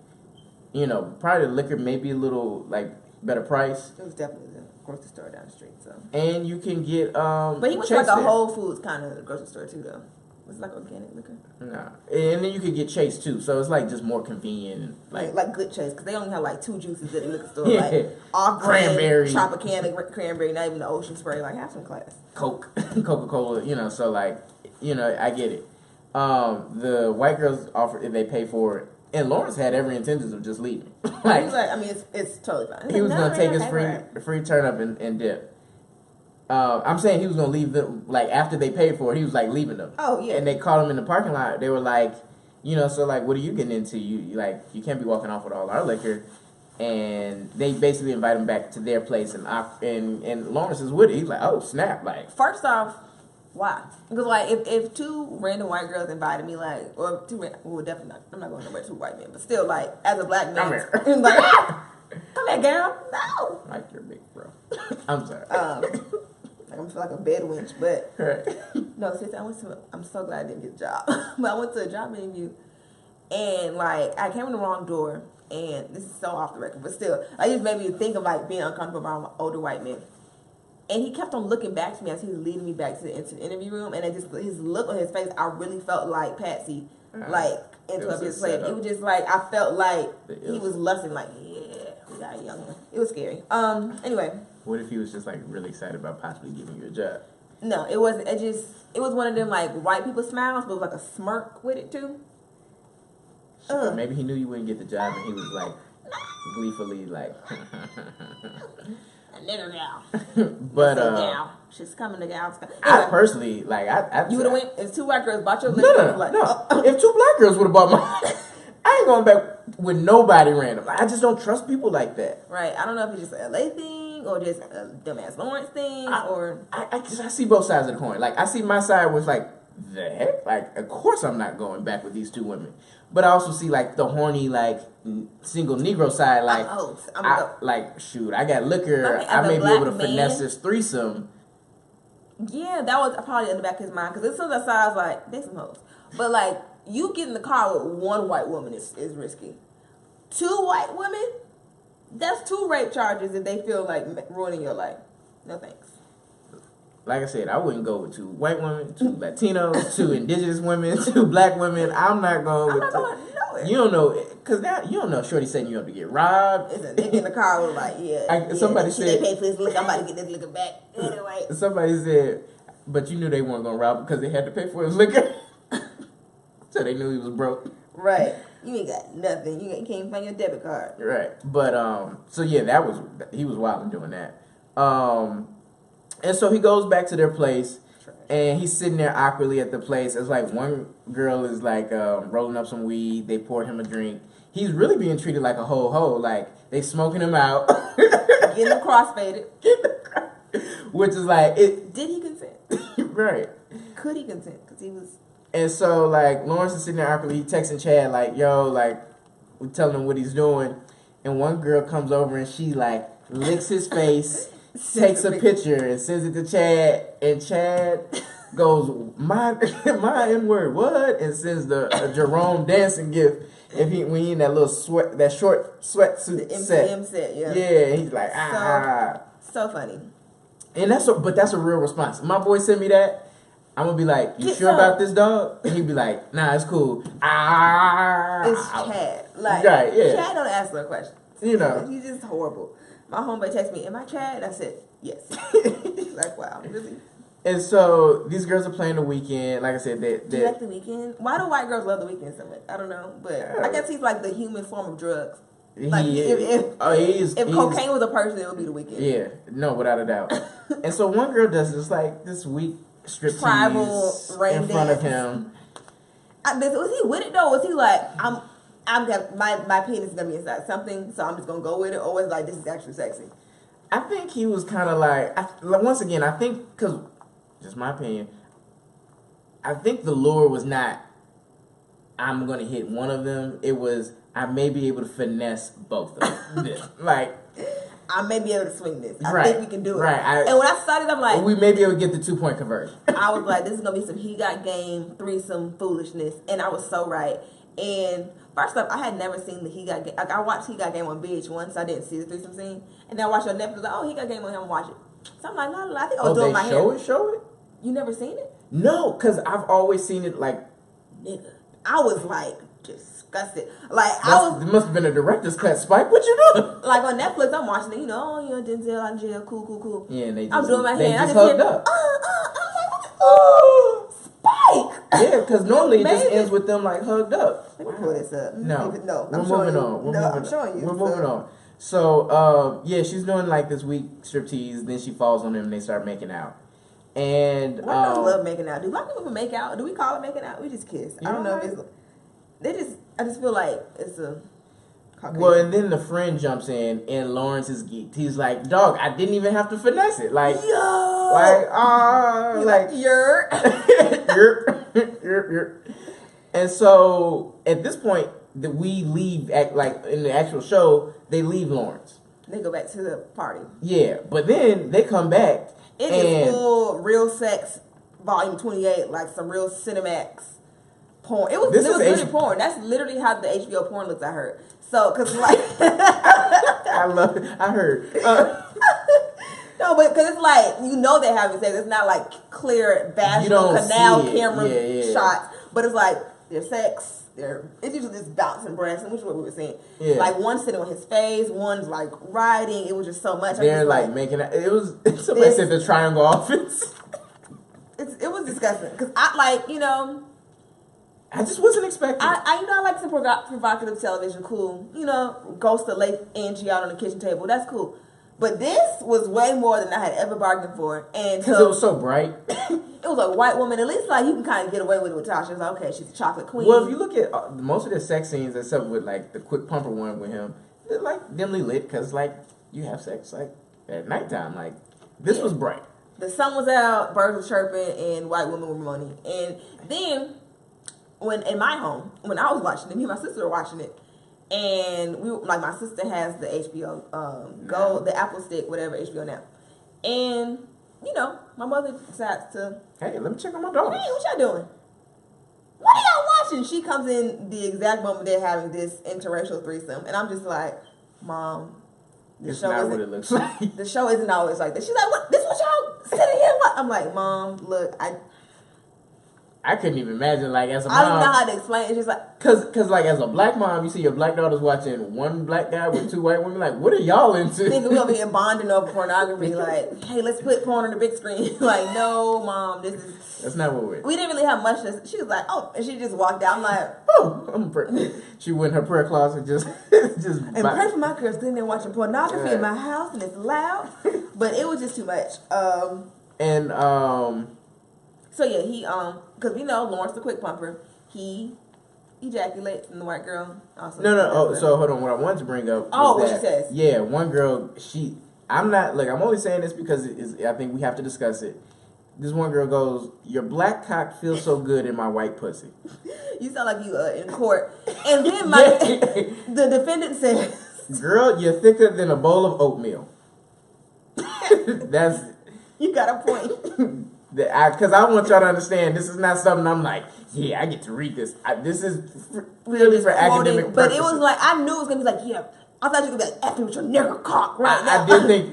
you know, probably the liquor may be a little like better price. It was definitely the grocery store down the street. So and you can get But he went to like a Whole Foods kind of grocery store too, though. Was it like organic liquor? Nah, and then you could get Chase too. So it's like just more convenient, like good Chase because they only have like 2 juices at the liquor store, like off cranberry, Tropicana cranberry, not even the Ocean Spray. Like have some class. Coke, Coca-Cola, you know. So like, you know, I get it. The white girls offered if they pay for it, and Lawrence had every intention of just leaving. Like, he's like, I mean, it's totally fine. He was gonna take his free turn up and dip. I'm saying he was gonna leave them like after they paid for it. He was like leaving them. Oh yeah. And they caught him in the parking lot. They were like, you know, so like, what are you getting into? You like, you can't be walking off with all our liquor. And they basically invite him back to their place, and Lawrence is with it. He's like, oh snap! Like, first off, why? Because like, if 2 random white girls invited me, like, or 2, well, definitely not. I'm not going nowhere 2 white men, but still, like, as a black man, like, come here, girl. No. Like you're big, bro. I'm sorry. Like I'm like a bed winch, but right. No, sis, I'm so glad I didn't get a job. But I went to a job interview, and like I came in the wrong door, and this is so off the record, but still, like it made me think of like being uncomfortable around older white men. And he kept on looking back to me as he was leading me back to the interview room, and his look on his face, I really felt like Patsy, like into a business plan. It was just like I felt like he was lusting, like we got a young one. It was scary. Anyway. What if he was just like really excited about possibly giving you a job? No, it wasn't. It was one of them like white people smiles, but it was like a smirk with it too. Maybe he knew you wouldn't get the job, and he was like gleefully like. A little gal. But gal. She's coming to gal. Anyway, I personally like I you would have went if 2 white girls bought your liquor. No. If 2 black girls would have bought mine, I ain't going back with nobody random. I just don't trust people like that. Right. I don't know if it's just an LA thing or just a dumbass Lawrence thing I see both sides of the coin. Like I see my side was like the heck. Like of course I'm not going back with these 2 women. But I also see like the horny like single Negro side. Like like shoot, I got liquor. I may be able to finesse this threesome. Yeah, that was probably in the back of his mind because as soon as I saw, I was like, they some hoes. But like you get in the car with 1 white woman is risky. 2 white women, that's 2 rape charges if they feel like ruining your life. No thanks. Like I said, I wouldn't go with 2 white women, 2 Latinos, 2 indigenous women, 2 black women. I'm not going with. I'm not going nowhere. You don't know, because now you don't know. Shorty setting you up to get robbed. It's a nigga in the car was like, somebody said they paid for this liquor. I'm about to get this liquor back anyway. Somebody said, but you knew they weren't gonna rob him because they had to pay for his liquor, so they knew he was broke. Right. You ain't got nothing. You can't find your debit card. Right. But so yeah, he was wild in doing that. And so he goes back to their place, and he's sitting there awkwardly at the place. It's like one girl is like rolling up some weed. They poured him a drink. He's really being treated like a ho. Like they smoking him out, getting him crossfaded. Which is like it. Did he consent? Right. Could he consent? Because he was. And so like Lawrence is sitting there awkwardly. He texting Chad like, "Yo, like we're telling him what he's doing," and one girl comes over and she like licks his face. Takes a picture and sends it to Chad, and Chad goes, my N-word, what? And sends the Jerome dancing gift when he in that little short sweatsuit set. Yeah, he's like, So funny. And that's a real response. My boy sent me that. I'm gonna be like, you sure about this, dog? And he'd be like, nah, it's cool. It's Chad. Like, right, yeah. Chad don't ask no questions. You know. He's just horrible. My homeboy texted me, am I Chad? I said, yes. He's like, wow, really? And so these girls are playing The Weeknd. Like I said, do you like The Weeknd? Why do white girls love The Weeknd so much? I don't know, but I guess he's like the human form of drugs. Like if cocaine was a person, it would be The Weeknd. Yeah, no, without a doubt. And so one girl does this weak striptease in front of him. Was he with it though? Was he like, my penis is gonna be inside something, so I'm just gonna go with it, or was it like, this is actually sexy? I think he was kind of like, once again, I think, because, just my opinion, I think the lure was not, I'm going to hit one of them. It was, I may be able to finesse both of them. Like, I may be able to swing this. I think we can do it. Right. And when I started, I'm like, we may be able to get the 2-point conversion. I was like, this is going to be some he got game, threesome foolishness. And I was so right. And first off, I had never seen the He Got Game. Like, I watched He Got Game on VH1, so I didn't see the threesome scene. And then I watched it on Netflix, like, oh, He Got Game on him, watch it. So I'm like, no, I think I was doing my hair. Show it? You never seen it? No, because I've always seen it like... Nigga, I was like, disgusted. Like, It must have been a director's cut. Spike, what you doing? Like, on Netflix, I'm watching it, Denzel out of jail, cool. Yeah, and I'm doing my hair. They just hugged up. Spike! Yeah, because normally it just ends with them, like, hugged up. Let me pull this up. No, I'm moving on. I'm showing you. We're moving on. So, yeah, she's doing, like, this weak striptease. Then she falls on him, and they start making out. And I love making out. Do black people make out? Do we call it making out? We just kiss. I don't know if it's... I just feel like it's a... Caucasian. Well, and then the friend jumps in, and Lawrence is geeked. He's like, dog, I didn't even have to finesse it. Like, you're... You're. And so, at this point, we leave, in the actual show, they leave Lawrence. They go back to the party. Yeah, but then they come back. It is full real sex, volume 28, like some real Cinemax porn. It was really porn. That's literally how the HBO porn looks, I heard. So, because like... I love it. I heard. No, but because it's like, they're having sex. It's not like clear vaginal canal camera shots. But it's like, there's sex. It's usually just bouncing breasts, which is what we were saying. Yeah. Like, one's sitting on his face, one's like riding. It was just so much. They're like making it. It was, somebody said the triangle offense. It was disgusting. Because I I just wasn't expecting. I like some provocative television. Cool. Ghost of late Angie out on the kitchen table. That's cool. But this was way more than I had ever bargained for. And because it was so bright. It was a white woman. At least, like, you can kind of get away with it with Tasha. It's like, okay, she's a chocolate queen. Well, if you look at most of the sex scenes, except with, like, the quick pumper one with him, they're, like, dimly lit because, like, you have sex, like, at nighttime. Like, this was bright. The sun was out, birds were chirping, and white women were moaning. And then, in my home, when I was watching it, me and my sister were watching it, and my sister has the HBO Go, the Apple Stick, whatever, HBO now. And, my mother decides to... Hey, let me check on my dog. Hey, what y'all doing? What are y'all watching? She comes in the exact moment they're having this interracial threesome. And I'm just like, Mom, it's not what it looks like. The show isn't always like this. She's like, what? This what y'all sitting here? What? I'm like, Mom, look, I couldn't even imagine, like, as a mom. I don't know how to explain it. It's just like... Cause, like, as a black mom, you see your black daughters watching one black guy with 2 white women. Like, what are y'all into? Thinking we'll be bonding over pornography. Like, hey, let's put porn on the big screen. Like, no, Mom, this is... That's not what we're... We didn't really have much. She was like, oh, and she just walked out. I'm like... Oh, I'm praying. She went in her prayer closet just... And pray for my girls sitting there watching pornography in my house, and it's loud. But it was just too much. So, yeah, he... Because we know Lawrence the quick pumper, he ejaculates, and the white girl also. No. So hold on. What I wanted to bring up. What she says. Yeah, one girl. I'm not. Like, I'm only saying this because I think we have to discuss it. This one girl goes, "Your black cock feels so good in my white pussy." You sound like you in court. And then the defendant says, "Girl, you're thicker than a bowl of oatmeal." That's. You got a point. Because I want y'all to understand, this is not something I'm like, yeah, I get to read this. This is really for academic purposes. But it was like, I knew it was going to be like, yeah, I thought you were going to be like, after with your nigger cock right now.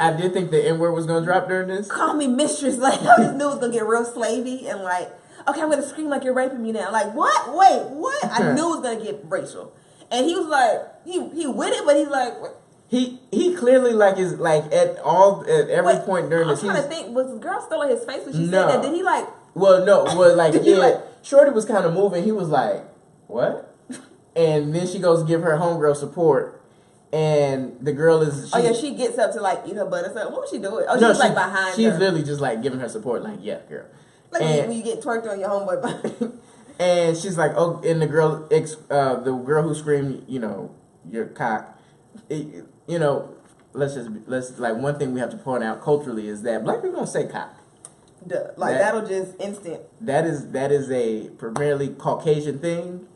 I did think the N-word was going to drop during this. Call me mistress. Like, I just knew it was going to get real slavey and like, okay, I'm going to scream like you're raping me now. Like, what? Wait, what? I knew it was going to get racial. And he was like, he with it, but he's like, what? He clearly like is like at every point during this. I'm trying to think, was the girl still in his face when she said that? Did he like? Well, no. Well, like Shorty was kind of moving. He was like, "What?" And then she goes to give her homegirl support, and the girl is. She gets up to like eat her butt or something. What was she doing? Oh, no, she's like behind her. She's literally just like giving her support, like, "Yeah, girl." Like when you get twerked on your homeboy body. And she's like, "Oh," and the girl who screamed, "Your cock," let's like one thing we have to point out culturally is that black people don't say cock. Duh. Like that'll just instant. That is a primarily Caucasian thing.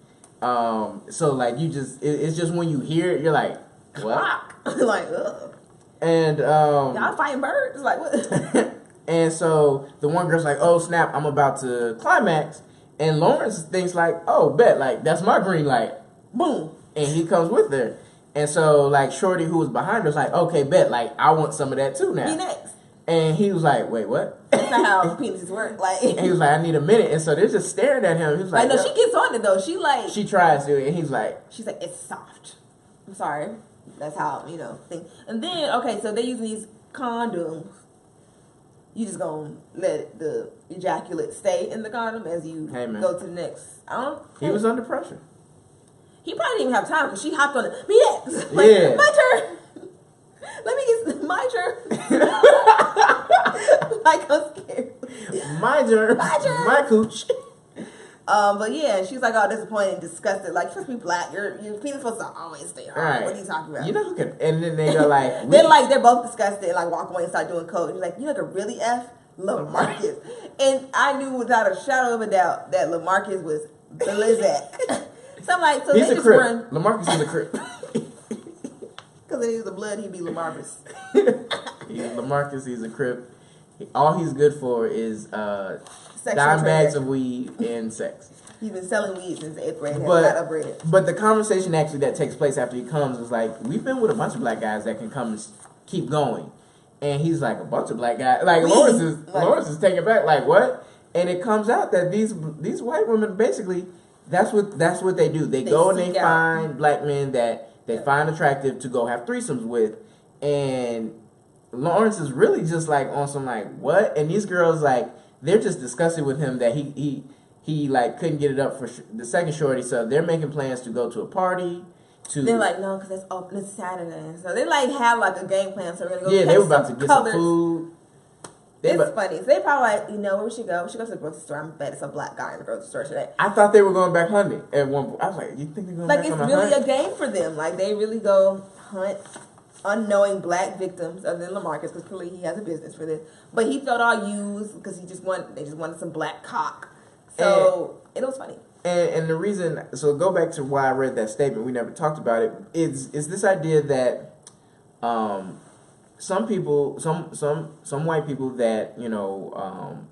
So like it's just when you hear it, you're like, what? Like, ugh. And y'all fighting birds? Like what? And so the one girl's like, oh snap, I'm about to climax, and Lawrence thinks like, oh bet, like that's my green light, boom, and he comes with her. And so like Shorty, who was behind her, was like, okay bet, like I want some of that too now. Be next. And he was like, wait, what? That's not how penises work. Like, and he was like, I need a minute. And so they're just staring at him. He was like, no, she gets on it though. She tries to, and she's like, it's soft. I'm sorry. That's how, thing. And then, okay, so they're using these condoms. You just gonna let the ejaculate stay in the condom as you go to the next. He was under pressure. He probably didn't even have time because she hopped on it. Me next. Like, yeah. My turn. Let me get my turn. Like I'm scared. My turn. My cooch. But yeah, she's like all disappointed and disgusted. Like, you're supposed to be black. Your penis supposed to always stay on. Right. What are you talking about? You know who can? And then they go like, they're both disgusted and like walk away and start doing coke. She's like, you know who really F? LaMarcus. And I knew without a shadow of a doubt that LaMarcus was Blizzack. So I'm like, he's a crip. LaMarcus is a crip. Because if he was a blood, he'd be LaMarcus. LaMarcus, he's a crip. All he's good for is dime bags of weed and sex. He's been selling weed since 8th grade. Not upgraded. But the conversation actually that takes place after he comes is like, we've been with a bunch of black guys that can come and keep going. And he's like, a bunch of black guys. Like, Lawrence is taken back. Like, what? And it comes out that these white women, basically, that's what they do. They go and they find black men that they find attractive to go have threesomes with. And Lawrence is really just like on some like, what? And these girls, like, they're just disgusted with him that he like couldn't get it up for the second shorty. So they're making plans to go to a party. They're like, no, because it's open. It's Saturday. So they like have like a game plan. So we're gonna go. Yeah, they were about to get some food. It's funny. So they probably like, where we should go? We should go to the grocery store. I'm bet it's a black guy in the grocery store today. I thought they were going back hunting at one point. I was like, you think they're going back hunting? Like, it's really a game for them. Like, they really go hunt unknowing black victims other than LaMarcus, because clearly he has a business for this. But he felt all used because they just wanted some black cock. So it was funny. And the reason, so go back to why I read that statement, we never talked about it, is this idea that some people, some white people that,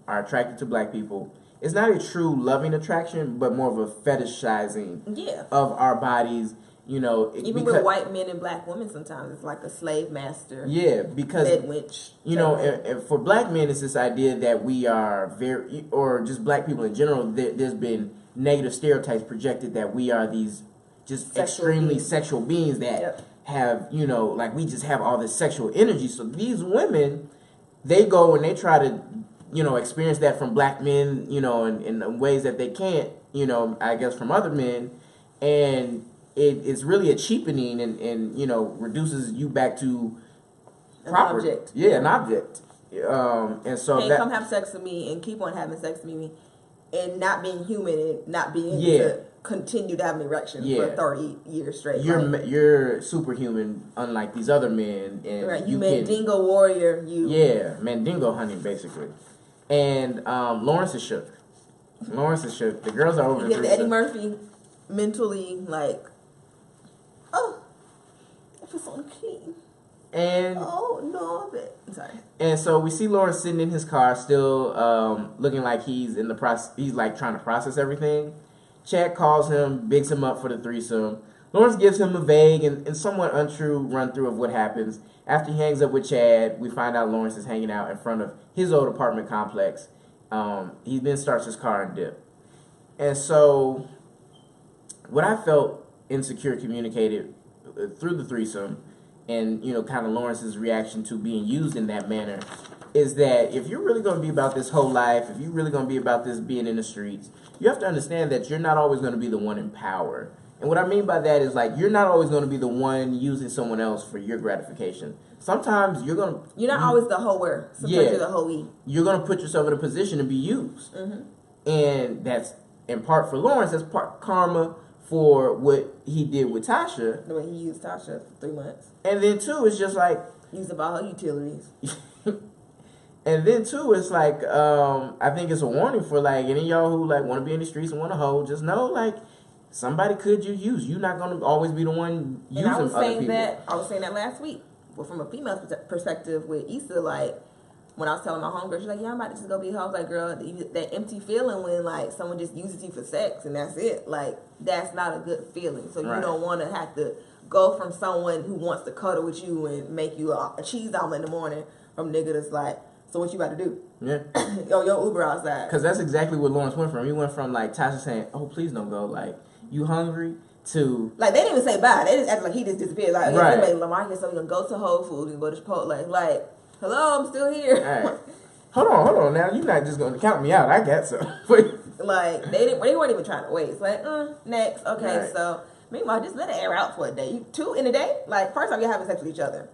are attracted to black people, it's not a true loving attraction, but more of a fetishizing of our bodies, Even with white men and black women sometimes, it's like a slave master. Yeah, because, bed witch. And for black men, it's this idea that we are or just black people in general, there's been negative stereotypes projected that we are these just extremely sexual beings that have, like we just have all this sexual energy. So these women, they go and they try to, experience that from black men, in ways that they can't, I guess from other men. And it's really a cheapening and reduces you back to an object. Yeah, an object. And so come have sex with me and keep on having sex with me and not being human and not being able to continue to have an erection for 30 years straight. You're superhuman, unlike these other men. And right, you Mandingo warrior. Mandingo hunting, basically. And Lawrence is shook. The girls are over the Eddie Murphy mentally, like, oh, it feels so clean. And sorry. And so we see Lawrence sitting in his car, still looking like he's in the process. He's like trying to process everything. Chad calls him, bigs him up for the threesome. Lawrence gives him a vague and somewhat untrue run through of what happens. After he hangs up with Chad, we find out Lawrence is hanging out in front of his old apartment complex. He then starts his car and dip. And so, what I felt Insecure communicated through the threesome and kind of Lawrence's reaction to being used in that manner, is that if you're really going to be about this whole life, if you're really going to be about this being in the streets, you have to understand that you're not always going to be the one in power. And what I mean by that is, like, you're not always going to be the one using someone else for your gratification. Sometimes you're not always the hoer. Sometimes you're the hoe-y. You're going to put yourself in a position to be used. And that's, in part for Lawrence, that's part karma for what he did with Tasha. The way he used Tasha for 3 months. And then, too, it's just like... Used up all her utilities. And then, too, it's like, I think it's a warning for, like, any of y'all who, like, want to be in the streets and want to hoe. Just know, like... Somebody could you use. You're not going to always be the one using other people. I was saying that last week. Well, from a female perspective with Issa, like, when I was telling my homegirl, she's like, yeah, I'm about to just go be a hoe. I was like, girl, that empty feeling when, like, someone just uses you for sex and that's it. Like, that's not a good feeling. So you don't want to have to go from someone who wants to cuddle with you and make you a cheese omelet in the morning from a nigga that's like, so what you about to do? Yeah. Yo, Uber outside. Because that's exactly what Lawrence went from. He went from, like, Tasha saying, oh, please don't go. Like, you hungry? To... Like, they didn't even say bye. They just acted like he just disappeared. Like, okay, Lamar here, so we're going to go to Whole Foods and go to Chipotle. Like, hello, I'm still here. Right. Hold on. Now, you're not just going to count me out. I got some. Like, they weren't even trying to wait. It's like, next. Okay, right. So, meanwhile, just let it air out for a day. 2 in a day? Like, first time you're having sex with each other.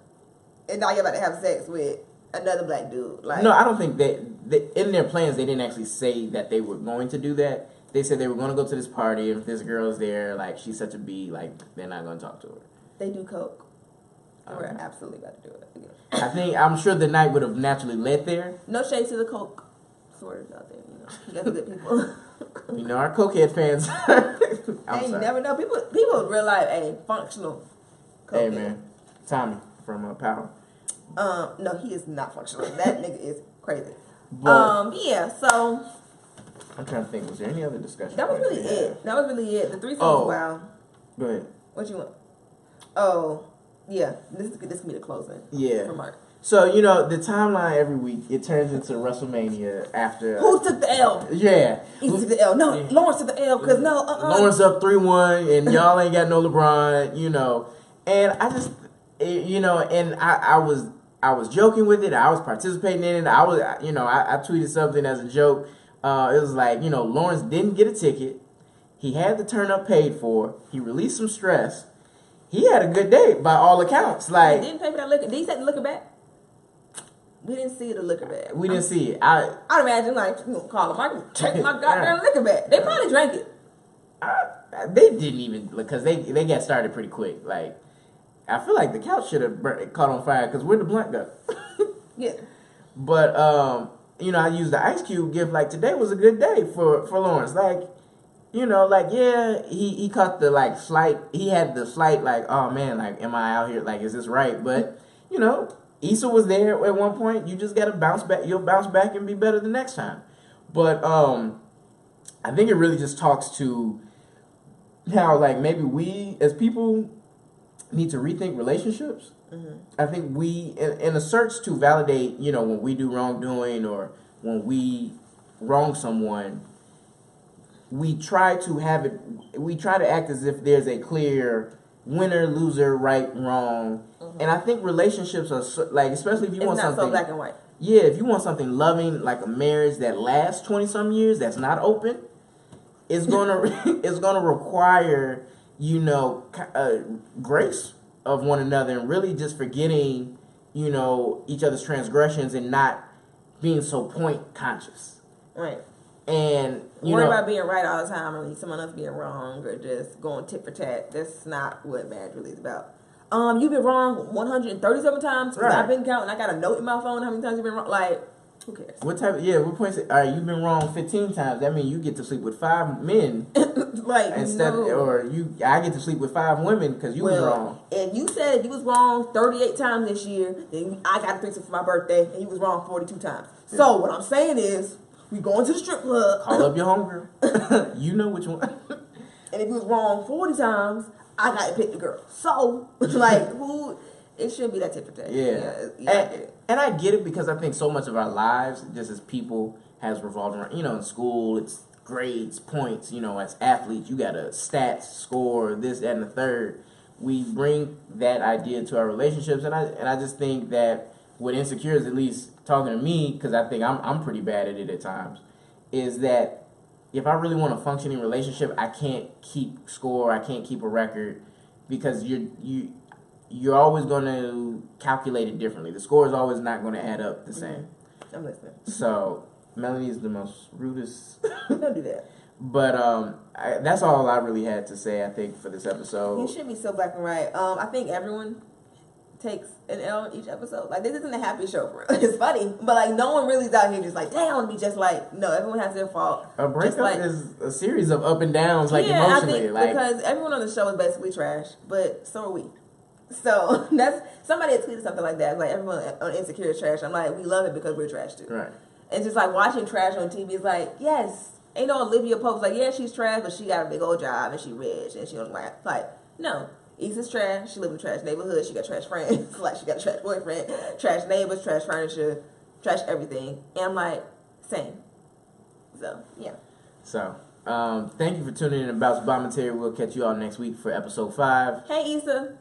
And now you're about to have sex with another black dude. Like, no, I don't think that in their plans, they didn't actually say that they were going to do that. They said they were going to go to this party. If this girl's there, like, she's such a bee, like, they're not going to talk to her. They do coke. Okay. We're absolutely about to do it. I'm sure the night would have naturally led there. No shade to the coke sorters out there, You guys are good people. Our cokehead fans. You never know. People in real life ain't functional cokehead. Hey, man. Tommy from Power. No, he is not functional. That nigga is crazy. But, yeah, so... I'm trying to think. Was there any other discussion? That was really it. That was really it. The threesome was wild. Go ahead. What you want? Oh, yeah. This can be the closing. Yeah. For Mark. So, the timeline every week, it turns into WrestleMania after... Who took the L? Yeah. Who took the L? No, yeah. Lawrence took the L because Lawrence up 3-1 and y'all ain't got no LeBron, And I just, and I was joking with it. I was participating in it. I tweeted something as a joke. It was like, Lawrence didn't get a ticket. He had the turn up paid for. He released some stress. He had a good day by all accounts. Like, he didn't pay for that liquor. Did he take the liquor back? We didn't see the liquor bag. We didn't see it. I'd imagine, like, you gonna call him. I can check my goddamn liquor bag. They probably drank it. They didn't even, because they got started pretty quick. Like, I feel like the couch should have caught on fire because where'd the blunt go? Yeah. But, I used the Ice Cube gift. Like, today was a good day for Lawrence. Like, he caught the, like, slight, he had the slight, like, oh, man, like, am I out here? Like, is this right? But, Issa was there at one point. You just got to bounce back. You'll bounce back and be better the next time. But I think it really just talks to how, like, maybe we as people need to rethink relationships. Mm-hmm. I think we, in a search to validate, when we do wrongdoing or when we wrong someone, we try to act as if there's a clear winner, loser, right, wrong. Mm-hmm. And I think relationships are, like, especially if you want something. It's not so black and white. Yeah, if you want something loving, like a marriage that lasts 20-some years, that's not open, it's gonna require, grace of one another and really just forgetting, each other's transgressions and not being so point conscious. Right. And worry about being right all the time or someone else being wrong or just going tit for tat. That's not what marriage really is about. You've been wrong 137 times. Right. I've been counting. I got a note in my phone how many times you've been wrong. Like, who cares? What points? All right, you've been wrong 15 times. That means you get to sleep with 5 men. Like, I get to sleep with 5 women because you was wrong. And you said you was wrong 38 times this year. Then I got a threesome for my birthday, and you was wrong 42 times. Yeah. So what I'm saying is, we going to the strip club. Call up your homegirl. You know which one. And if you was wrong 40 times, I got to pick the girl. So, like, it shouldn't be that tit for tat. Yeah. And I get it because I think so much of our lives, just as people, has revolved around, in school, it's grades, points, as athletes, you got to stats, score, this, that, and the third. we bring that idea to our relationships, and I just think that with insecurities, at least talking to me, because I think I'm pretty bad at it at times, is that if I really want a functioning relationship, I can't keep score, I can't keep a record, because you're always going to calculate it differently. The score is always not going to add up the same. I'm listening. So Melanie is the most rudest. Don't do that. But that's all I really had to say, I think, for this episode. You shouldn't be so black and white. I think everyone takes an L each episode. Like, this isn't a happy show for real. It's funny, but like no one really is out here just like, damn, I want to be just like, no, everyone has their fault. A breakup is a series of up and downs, like emotionally. I think because everyone on the show is basically trash, but so are we. So that's somebody had tweeted something like that. Like, everyone on Insecure is trash. I'm like, we love it because we're trash too. Right. It's just like watching trash on TV is like, yes. Ain't no Olivia Pope's like, yeah, she's trash, but she got a big old job and she rich and she don't like, no. Issa's trash. She live in a trash neighborhood. She got trash friends. Like, she got a trash boyfriend, trash neighbors, trash furniture, trash everything. And I'm like, same. So, yeah. So, thank you for tuning in to Bouch Bommentary. We'll catch you all next week for episode 5. Hey, Issa.